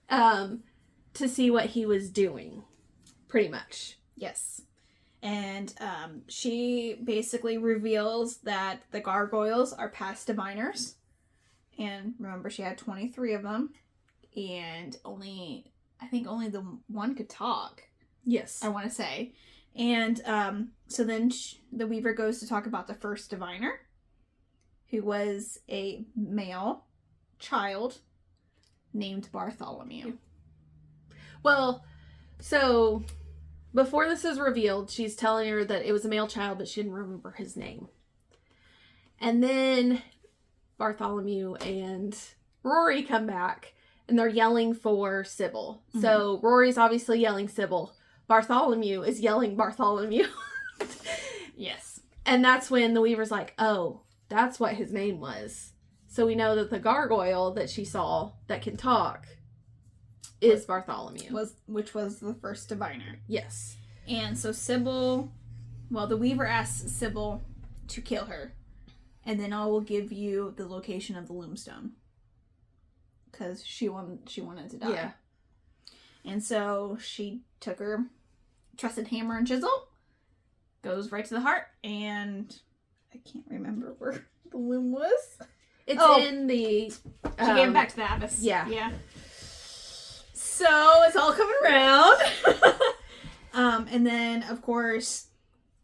to see what he was doing, pretty much. Yes. And she basically reveals that the gargoyles are past diviners. And remember, she had 23 of them. And I think only the one could talk. Yes. I want to say. And so then the Weaver goes to talk about the first diviner, who was a male child named Bartholomew. Well, so before this is revealed, she's telling her that it was a male child, but she didn't remember his name. And then Bartholomew and Rory come back, and they're yelling for Sybil. Mm-hmm. So Rory's obviously yelling Sybil. Bartholomew is yelling Bartholomew. Yes. And that's when the Weaver's like, oh, that's what his name was. So we know that the gargoyle that she saw that can talk is Bartholomew. Which was the first diviner. Yes. And so Sybil, the Weaver asks Sybil to kill her. And then I will give you the location of the Loomstone. Because she wanted to die. Yeah. And so she took her trusted hammer and chisel, goes right to the heart, and I can't remember where the loom was. It's in the... She gave it back to the abyss. Yeah. Yeah. So it's all coming around. And then, of course,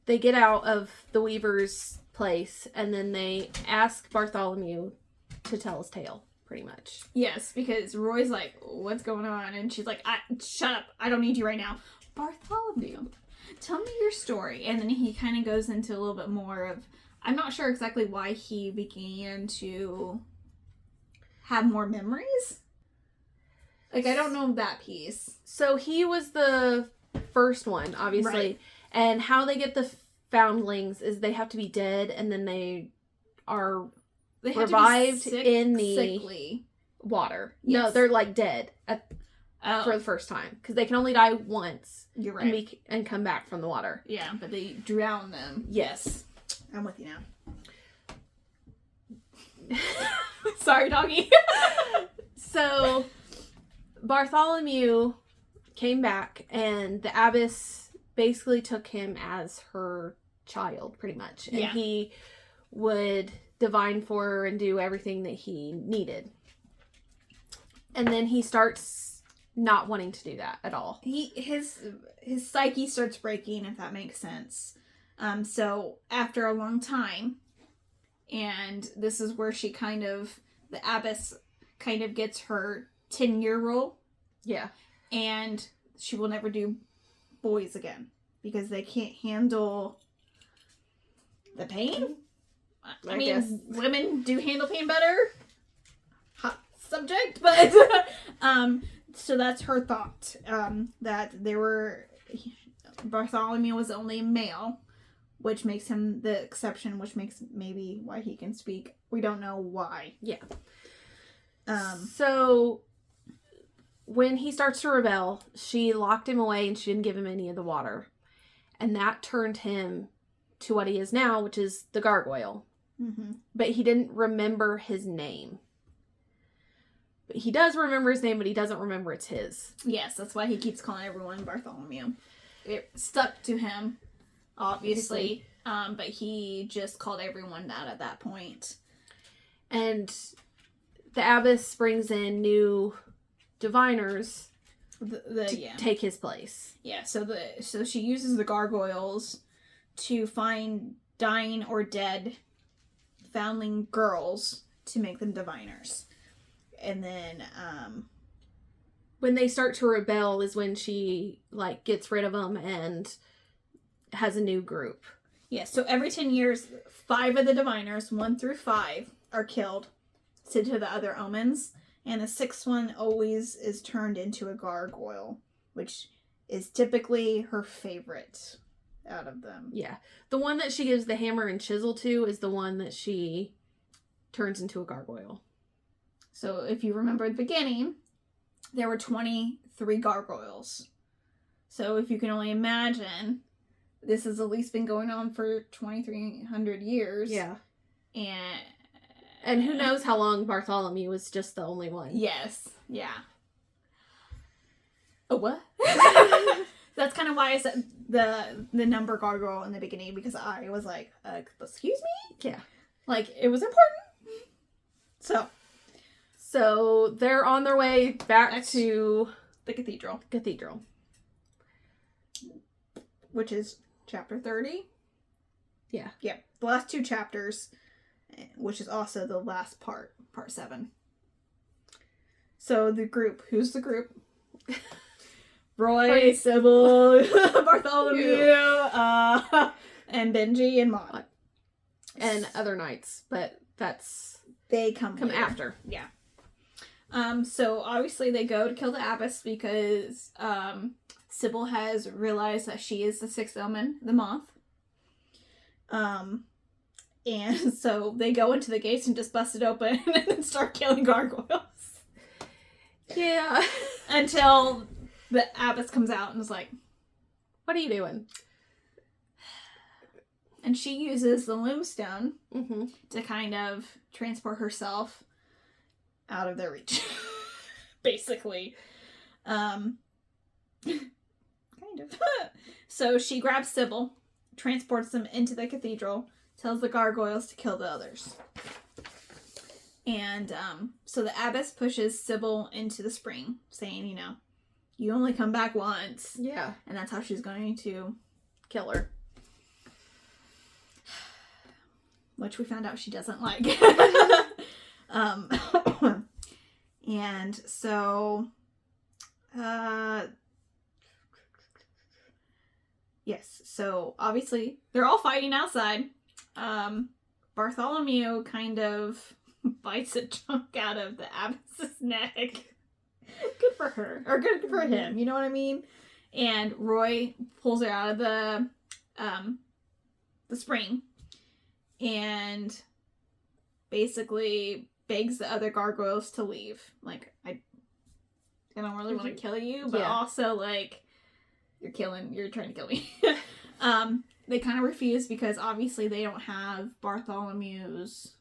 they get out of the Weaver's place, and then they ask Bartholomew to tell his tale, pretty much. Yes, because Roy's like, what's going on? And she's like, shut up. I don't need you right now. Bartholomew, tell me your story. And then he kind of goes into a little bit more of, I'm not sure exactly why he began to have more memories. Like, I don't know that piece. So he was the first one, obviously. Right. And how they get the foundlings is they have to be dead, and then they are revived in the sickly water. Yes. No, they're like dead for the first time. Because they can only die once. You're right. And come back from the water. Yeah, but they drown them. Yes. I'm with you now. Sorry, doggy. So Bartholomew came back, and the abbess basically took him as her child, pretty much. And he would divine for her and do everything that he needed. And then he starts not wanting to do that at all. His psyche starts breaking, if that makes sense. So after a long time, and this is where the abbess kind of gets her 10-year rule. Yeah. And she will never do boys again because they can't handle the pain. I mean, guess women do handle pain better. Hot subject, but so that's her thought. That Bartholomew was only male, which makes him the exception, which makes maybe why he can speak. We don't know why. Yeah. So when he starts to rebel, she locked him away and she didn't give him any of the water. And that turned him to what he is now, which is the gargoyle. Mm-hmm. But he didn't remember his name. But he does remember his name, but he doesn't remember it's his. Yes, that's why he keeps calling everyone Bartholomew. It stuck to him, obviously. But he just called everyone that at that point. And the abbess brings in new diviners to take his place. Yeah, so she uses the gargoyles to find dying or dead foundling girls to make them diviners. And then when they start to rebel is when she gets rid of them and has a new group. Yeah, so every 10 years 5 of the diviners, 1 through 5, are killed, sent to the other omens. And the 6th one always is turned into a gargoyle, which is typically her favorite out of them. Yeah. The one that she gives the hammer and chisel to is the one that she turns into a gargoyle. So if you remember at the beginning, there were 23 gargoyles. So if you can only imagine, this has at least been going on for 2,300 years. Yeah. And who knows how long Bartholomew was just the only one. Yes. Yeah. A what? That's kind of why I said the number gargoyle in the beginning, because I was like, excuse me? Yeah. Like, it was important. So they're on their way back to the cathedral. Which is chapter 30. Yeah. Yep. The last 2 chapters, which is also the last part 7. So the group. Who's the group? Roy, Sybil, Bartholomew, and Benji and Moth. And other knights, but they come later. after. Yeah. So obviously they go to kill the abbess because Sybil has realized that she is the 6th omen, the Moth. And so they go into the gates and just bust it open and then start killing gargoyles. Yeah. Until the abbess comes out and is like, "What are you doing?" And she uses the loomstone Mm-hmm. to kind of transport herself out of their reach. Basically. Kind of. So she grabs Sybil, transports them into the cathedral, tells the gargoyles to kill the others. And so the abbess pushes Sybil into the spring, saying, you only come back once. Yeah. And that's how she's going to Kill her. Which we found out she doesn't like. And so, yes, so obviously they're all fighting outside. Bartholomew kind of bites a chunk out of the abbess's neck. Good for her. Or good for him, you know what I mean? And Roy pulls her out of the spring and basically begs the other gargoyles to leave. Like, I don't really want to kill you, but also, like, you're trying to kill me. They kind of refuse because obviously they don't have Bartholomew's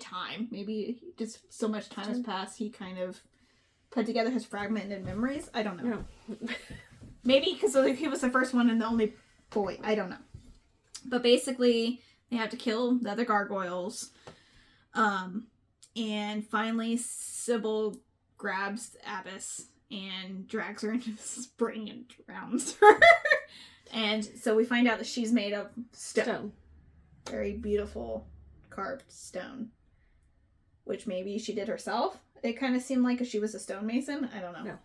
time. Maybe just so much time has passed, he kind of put together his fragmented memories. I don't know. No. Maybe because he was the first one and the only boy. I don't know. But basically, they have to kill the other gargoyles. And finally, Sybil grabs the abbess and drags her into the spring and drowns her. And so we find out that she's made of stone. Very beautiful carved stone. Which maybe she did herself. It kind of seemed like she was a stonemason. I don't know. No.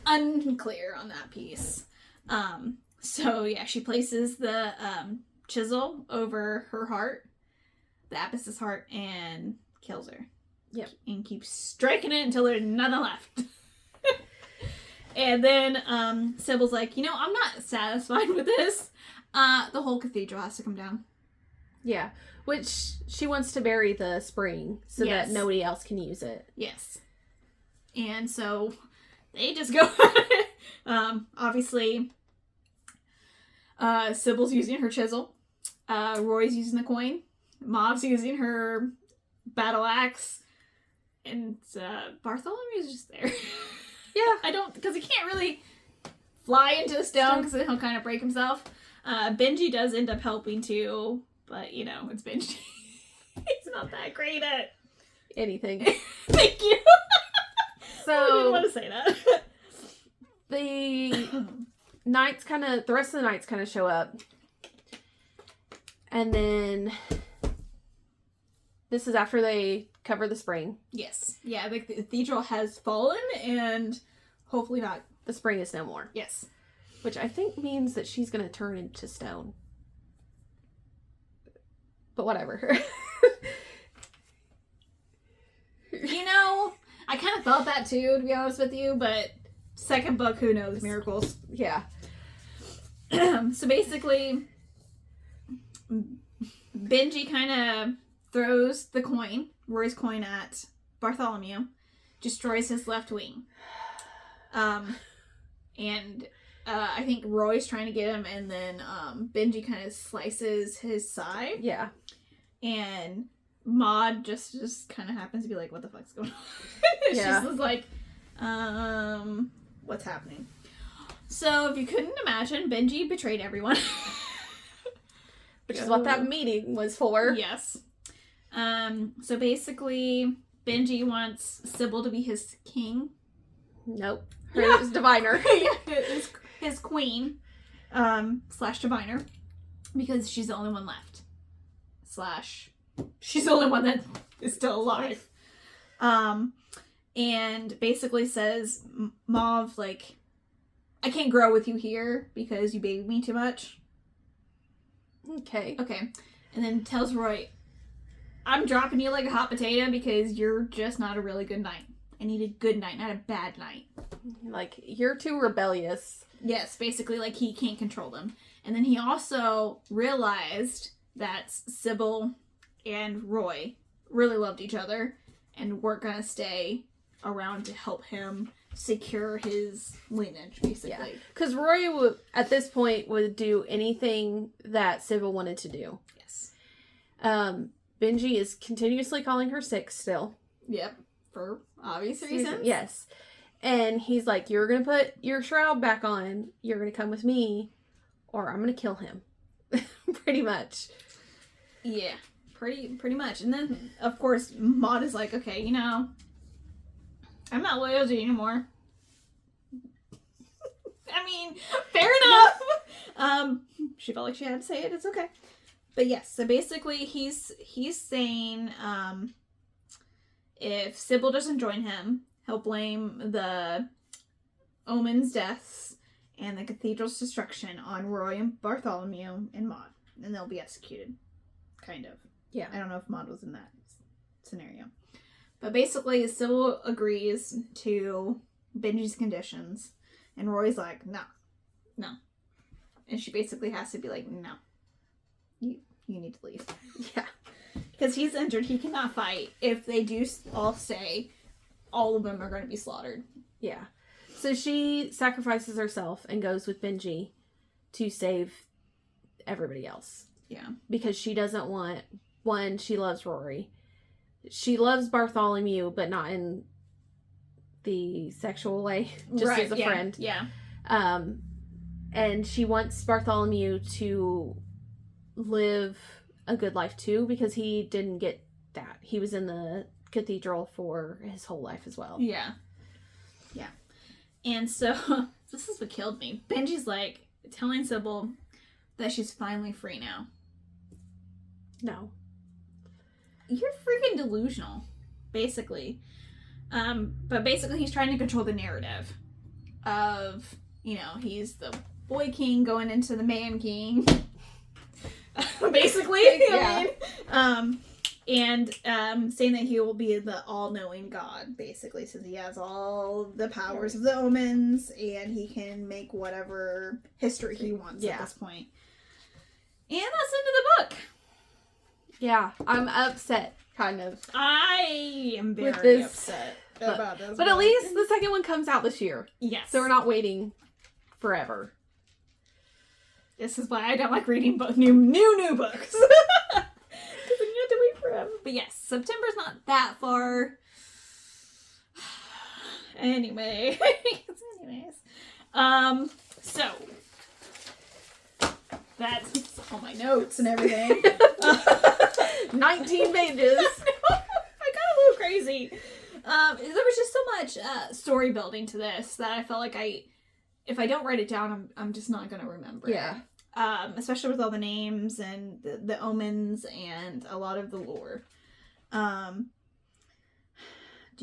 Unclear on that piece. So yeah, she places the chisel over her heart, the abbess's heart, and kills her. Yep. And keeps striking it until there's nothing left. And then Sybil's like, I'm not satisfied with this. The whole cathedral has to come down. Yeah. Which she wants to bury the spring so that nobody else can use it. Yes. And so they just go. Obviously, Sybil's using her chisel. Roy's using the coin. Moth's using her battle axe. And Bartholomew's just there. Yeah. Because he can't really fly into the stone because then he'll kind of break himself. Benji does end up helping too, but it's Benji. He's not that great at anything. Thank you. So I didn't want to say that. The rest of the knights kind of show up. And then this is after they cover the spring. Yes. Yeah, the cathedral has fallen and hopefully not. The spring is no more. Yes. Which I think means that she's going to turn into stone. But whatever. I kind of thought that too, to be honest with you, but second book, who knows, miracles. Yeah. So basically, Benji kind of throws the coin, Roy's coin, at Bartholomew, destroys his left wing. And I think Roy's trying to get him, and then Benji kind of slices his side. Yeah. And Maud just kind of happens to be like, what the fuck's going on? She's just like, what's happening. So, if you couldn't imagine, Benji betrayed everyone. Which is what that meeting was for. Yes. So basically, Benji wants Sybil to be his king. Nope. Her is diviner. his queen. Slash diviner. Because she's the only one left. Slash she's the only one that is still alive. And basically says, Moth, like, I can't grow with you here because you baby me too much. Okay. And then tells Roy, I'm dropping you like a hot potato because you're just not a really good knight. I need a good knight, not a bad knight. Like, you're too rebellious. Yes, basically, like, he can't control them. And then he also realized that Sybil and Roy really loved each other and weren't going to stay around to help him secure his lineage, basically. Because Roy, at this point, would do anything that Sybil wanted to do. Yes. Benji is continuously calling her sick still. Yep. For obvious reasons. Yes. And he's like, you're going to put your shroud back on. You're going to come with me. Or I'm going to kill him. Pretty much. Yeah. Pretty much. And then, of course, Moth is like, okay, you know, I'm not loyal to you anymore. I mean, fair enough. She felt like she had to say it. It's okay. But yes, so basically he's saying if Sybil doesn't join him, he'll blame the Omen's deaths and the cathedral's destruction on Roy and Bartholomew and Moth. And they'll be executed. Kind of. Yeah. I don't know if Moth was in that scenario. But basically, Sybil agrees to Benji's conditions. And Roy's like, no. And she basically has to be like, no. You need to leave. Yeah. Because he's injured. He cannot fight. If they do all stay, all of them are going to be slaughtered. Yeah. So she sacrifices herself and goes with Benji to save everybody else. Yeah. Because she doesn't want... One, she loves Rory. She loves Bartholomew, but not in the sexual way. Just as a friend. Yeah. And she wants Bartholomew to live a good life too, because he didn't get that. He was in the cathedral for his whole life as well. Yeah. And so, this is what killed me. Benji's like, telling Sybil that she's finally free now. No. You're freaking delusional, basically. But basically he's trying to control the narrative of, you know, he's the boy king going into the man king. Basically, yeah. And saying that he will be the all-knowing God, basically, since he has all the powers of the omens, and he can make whatever history he wants at this point. And that's the end of the book. Yeah, I'm upset, kind of. I am very upset about this. But at least the second one comes out this year. Yes. So we're not waiting forever. This is why I don't like reading new books. Because then you have to wait forever. But yes, September's not that far. Anyways. So that's all my notes and everything. 19 pages. I got a little crazy. There was just so much story building to this that I felt like if I don't write it down, I'm just not going to remember Yeah. it. Especially with all the names and the omens and a lot of the lore. Do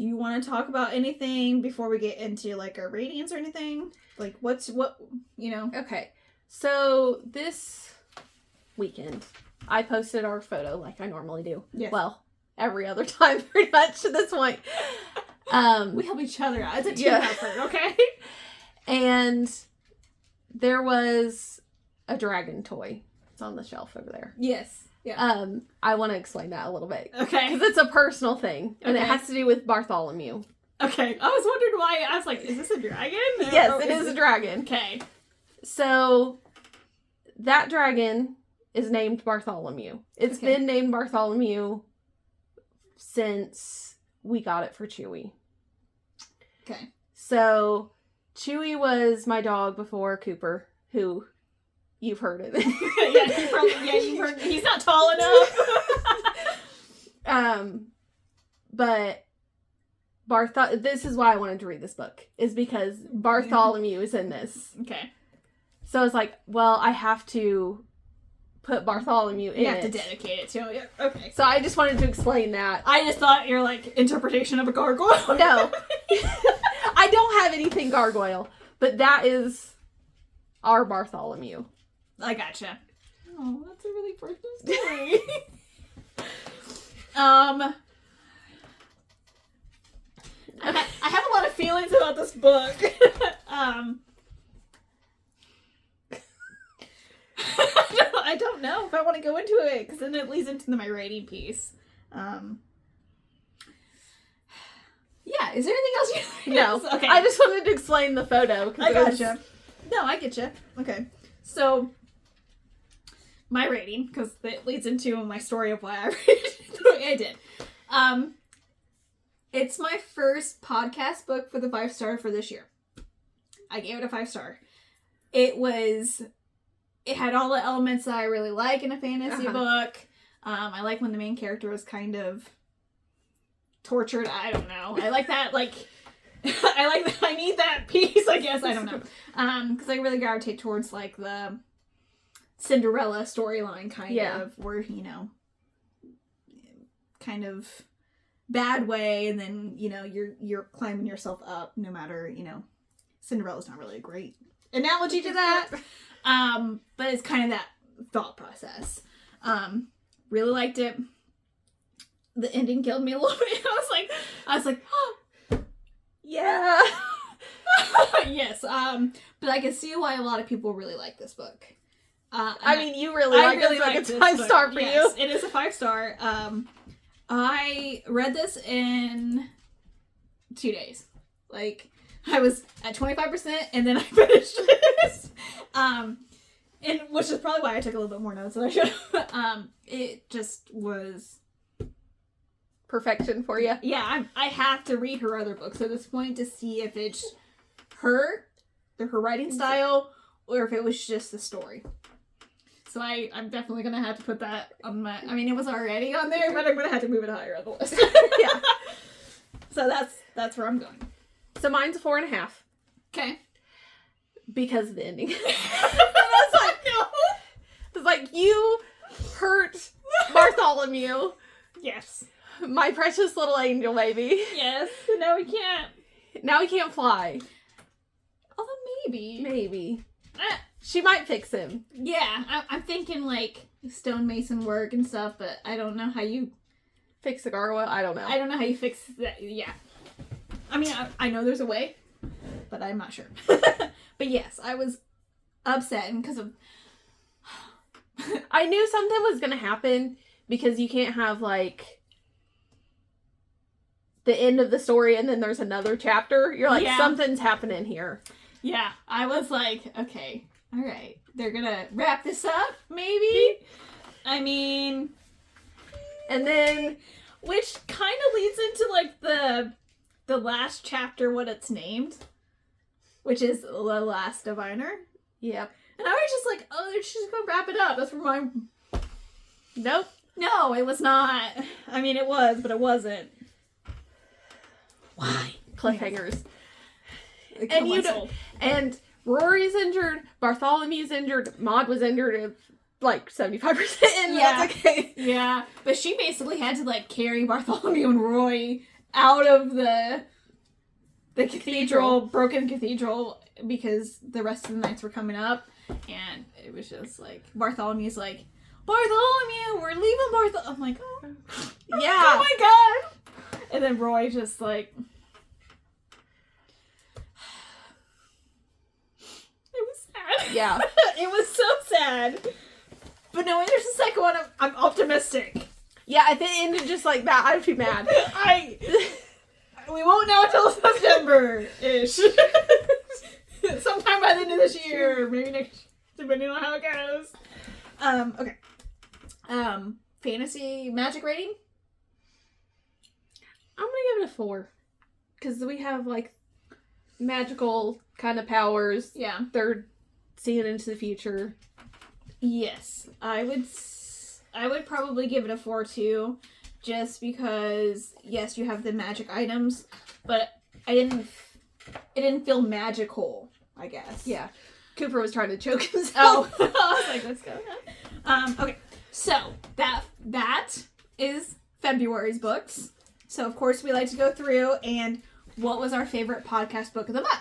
you want to talk about anything before we get into like our ratings or anything? Like what, you know? Okay. So this weekend, I posted our photo like I normally do. Yes. Well, every other time pretty much at this point. We help each other out. It's a team effort, okay? And there was a dragon toy. It's on the shelf over there. Yes. Yeah. I want to explain that a little bit. Okay. Because it's a personal thing. And it has to do with Bartholomew. Okay. I was wondering why. I was like, is this a dragon? Yes, it is a dragon. Okay. So, that dragon is named Bartholomew. It's been named Bartholomew since we got it for Chewie. Okay. So, Chewy was my dog before Cooper, who you've heard it. You've heard. He's not tall enough. But this is why I wanted to read this book, is because Bartholomew is in this. Okay. So I was like, well, I have to put Bartholomew in it. You have to dedicate it to him. Yeah. Okay. So I just wanted to explain that. I just thought your, like, interpretation of a gargoyle. No. I don't have anything gargoyle, but that is our Bartholomew. I gotcha. Oh, that's a really personal story. I have a lot of feelings about this book. I don't know if I want to go into it, because then it leads into my rating piece. Yeah, is there anything else you No. Okay. I just wanted to explain the photo. I gotcha. No, I getcha. Okay. So, my rating, because it leads into my story of why I rated it the way I did. It's my first podcast book for the 5-star for this year. I gave it a 5-star. It had all the elements that I really like in a fantasy book. I like when the main character is kind of tortured. I don't know. I like that, like, I need that piece, I guess. I don't know. Because I really gravitate towards, like, the Cinderella storyline kind of, where, you know, kind of bad way, and then, you know, you're climbing yourself up no matter, you know. Cinderella's not really a great analogy to that. But it's kind of that thought process. Really liked it. The ending killed me a little bit. I was like, oh, yeah. Yes. But I can see why a lot of people really like this book. I mean, you really like it, so it's a 5-star for you. It is a 5-star. I read this in 2 days. Like, I was at 25%, and then I finished it. And which is probably why I took a little bit more notes than I should have. It just was perfection for you. Yeah, I have to read her other books at this point to see if it's her writing style, or if it was just the story. So I'm definitely going to have to put that on my... I mean, it was already on there, but I'm going to have to move it higher on the list. Yeah. So that's where I'm going. So mine's a 4.5. Okay. Because of the ending. I was like, no. It's like, you hurt Bartholomew. Yes. My precious little angel baby. Yes. Now we can't. Now he can't fly. Although maybe. Maybe. She might fix him. Yeah, I'm thinking, like, stonemason work and stuff, but I don't know how you... Fix the gargoyle? I don't know. I don't know how you fix that. Yeah. I mean, I know there's a way, but I'm not sure. But yes, I was upset because of... I knew something was going to happen, because you can't have, like, the end of the story and then there's another chapter. You're like, something's happening here. Yeah, I was like, okay, all right. They're going to wrap this up, maybe? I mean... And then... Which kind of leads into, like, the last chapter, what it's named. Which is The Last Diviner. Yep. And I was just like, oh, they're just going to wrap it up. That's where my... Nope. No, it was not. I mean, it was, but it wasn't. Why? Cliffhangers. And you don't... And Rory's injured, Bartholomew's injured, Maud was injured, like 75%, and that's okay. Yeah, but she basically had to, like, carry Bartholomew and Roy out of the cathedral, broken cathedral, because the rest of the knights were coming up, and it was just like, Bartholomew's like, Bartholomew, we're leaving Bartholomew. I'm like, oh. Yeah. Oh my god. And then Roy just like... It was sad. Yeah. It was so sad. But no, there's a second one. I'm optimistic. Yeah, if it ended just like that, I'd be mad. We won't know until September-ish. Sometime by the end of this year, maybe next, depending on how it goes. Okay. Fantasy magic rating? I'm gonna give it a 4. Because we have, like, magical kind of powers. Yeah. They're seeing into the future. Yes. I would probably give it a 4 too, just because yes, you have the magic items, but it didn't feel magical, I guess. Yeah. Cooper was trying to choke himself. Oh, I was like, let's go. Okay, so that is February's books. So of course we like to go through and what was our favorite podcast book of the month?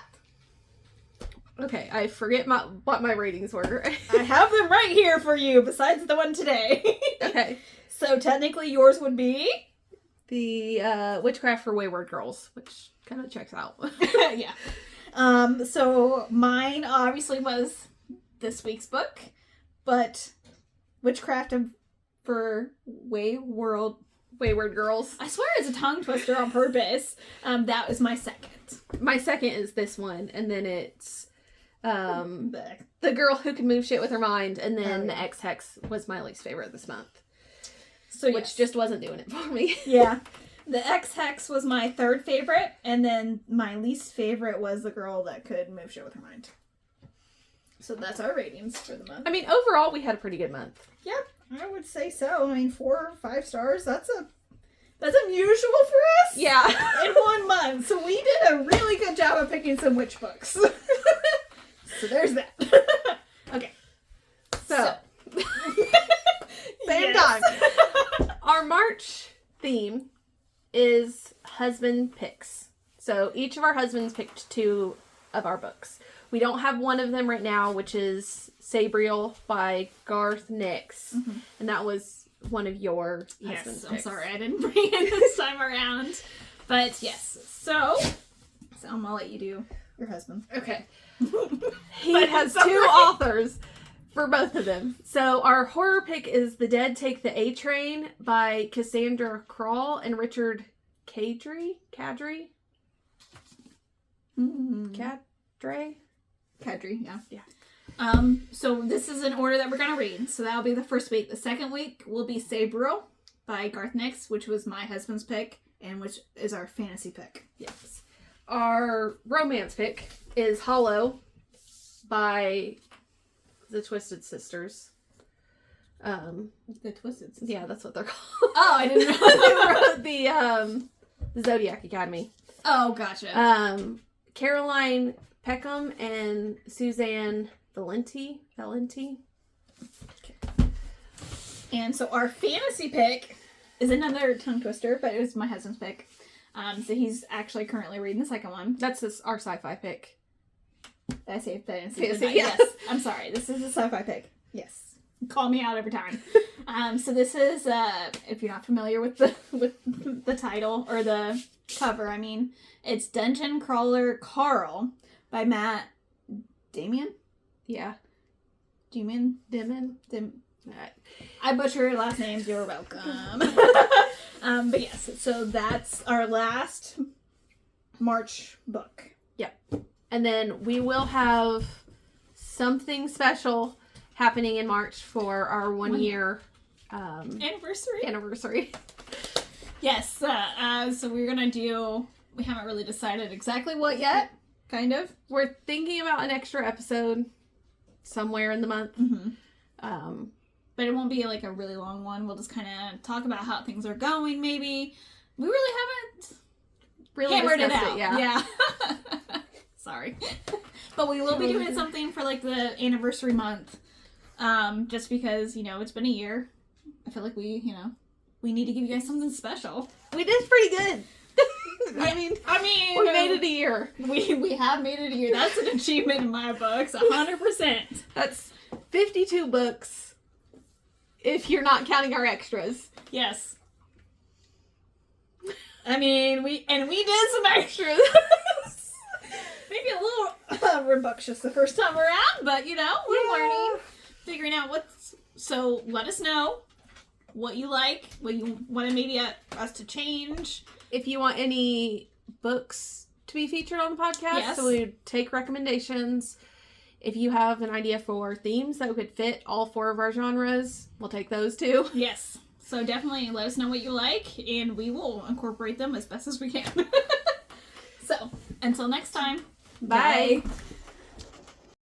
Okay, I forget what my ratings were. I have them right here for you, besides the one today. Okay. So technically yours would be the Witchcraft for Wayward Girls, which kind of checks out. yeah. So mine obviously was this week's book, but Witchcraft for Wayward Girls. I swear it's a tongue twister on purpose. That was my second. My second is this one, and then it's the Girl Who Can Move Shit with Her Mind, and then the X-Hex was my least favorite this month. So which just wasn't doing it for me. Yeah. The X-Hex was my third favorite, and then my least favorite was the Girl That Could Move Shit with Her Mind. So that's our ratings for the month. I mean, overall, we had a pretty good month. Yeah, I would say so. I mean, 4 or 5 stars, that's unusual for us. Yeah. In 1 month. So we did a really good job of picking some witch books. So there's that. Okay. So. Same time. Our March theme is husband picks. So each of our husbands picked 2 of our books. We don't have one of them right now, which is Sabriel by Garth Nix. Mm-hmm. And that was one of your husband's picks. I'm sorry I didn't bring it this time around. But yes. So I'm going to let you do your husband. Okay. He has 2 authors for both of them. So our horror pick is The Dead Take the A Train by Cassandra Krall and Richard Cadre? Kadri, yeah. Yeah. So this is an order that we're gonna read. So that'll be the first week. The second week will be Sabriel by Garth Nix, which was my husband's pick, and which is our fantasy pick. Yes. Our romance pick is Hollow by the Twisted Sisters. The Twisted Sisters? Yeah, that's what they're called. Oh, I didn't know. They wrote the Zodiac Academy. Oh, gotcha. Caroline Peckham and Suzanne Valenti. Okay. And so our fantasy pick is another tongue twister, but it was my husband's pick. So he's actually currently reading the second one. That's our sci-fi pick. Did I say fantasy? Fantasy, yes. I'm sorry. This is a sci-fi pick. Yes. Call me out every time. So this is, if you're not familiar with the title or the cover, I mean, it's Dungeon Crawler Carl by Matt Damien? Yeah. Dimon? Alright. I butcher your last names. You're welcome. But yes, so that's our last March book. Yep. And then we will have something special happening in March for our 1 year anniversary. Yes. So we're going to do, we haven't really decided exactly what yet, kind of. We're thinking about an extra episode somewhere in the month. Mm-hmm. But it won't be like a really long one. We'll just kind of talk about how things are going, maybe. We really haven't hammered it out. Yeah. Sorry. But we will be doing something for like the anniversary month. Just because, it's been a year. I feel like we need to give you guys something special. We did pretty good. I mean, we made it a year. We have made it a year. That's an achievement in my books, 100%. That's 52 books. If you're not counting our extras. Yes. I mean, we did some extras. Maybe a little rambunctious the first time around, but we're learning, figuring out what's. So let us know what you like, what you want to maybe us to change. If you want any books to be featured on the podcast, yes. So we would take recommendations. If you have an idea for themes that could fit all 4 of our genres, we'll take those too. Yes. So definitely let us know what you like, and we will incorporate them as best as we can. So, until next time. Bye. Bye.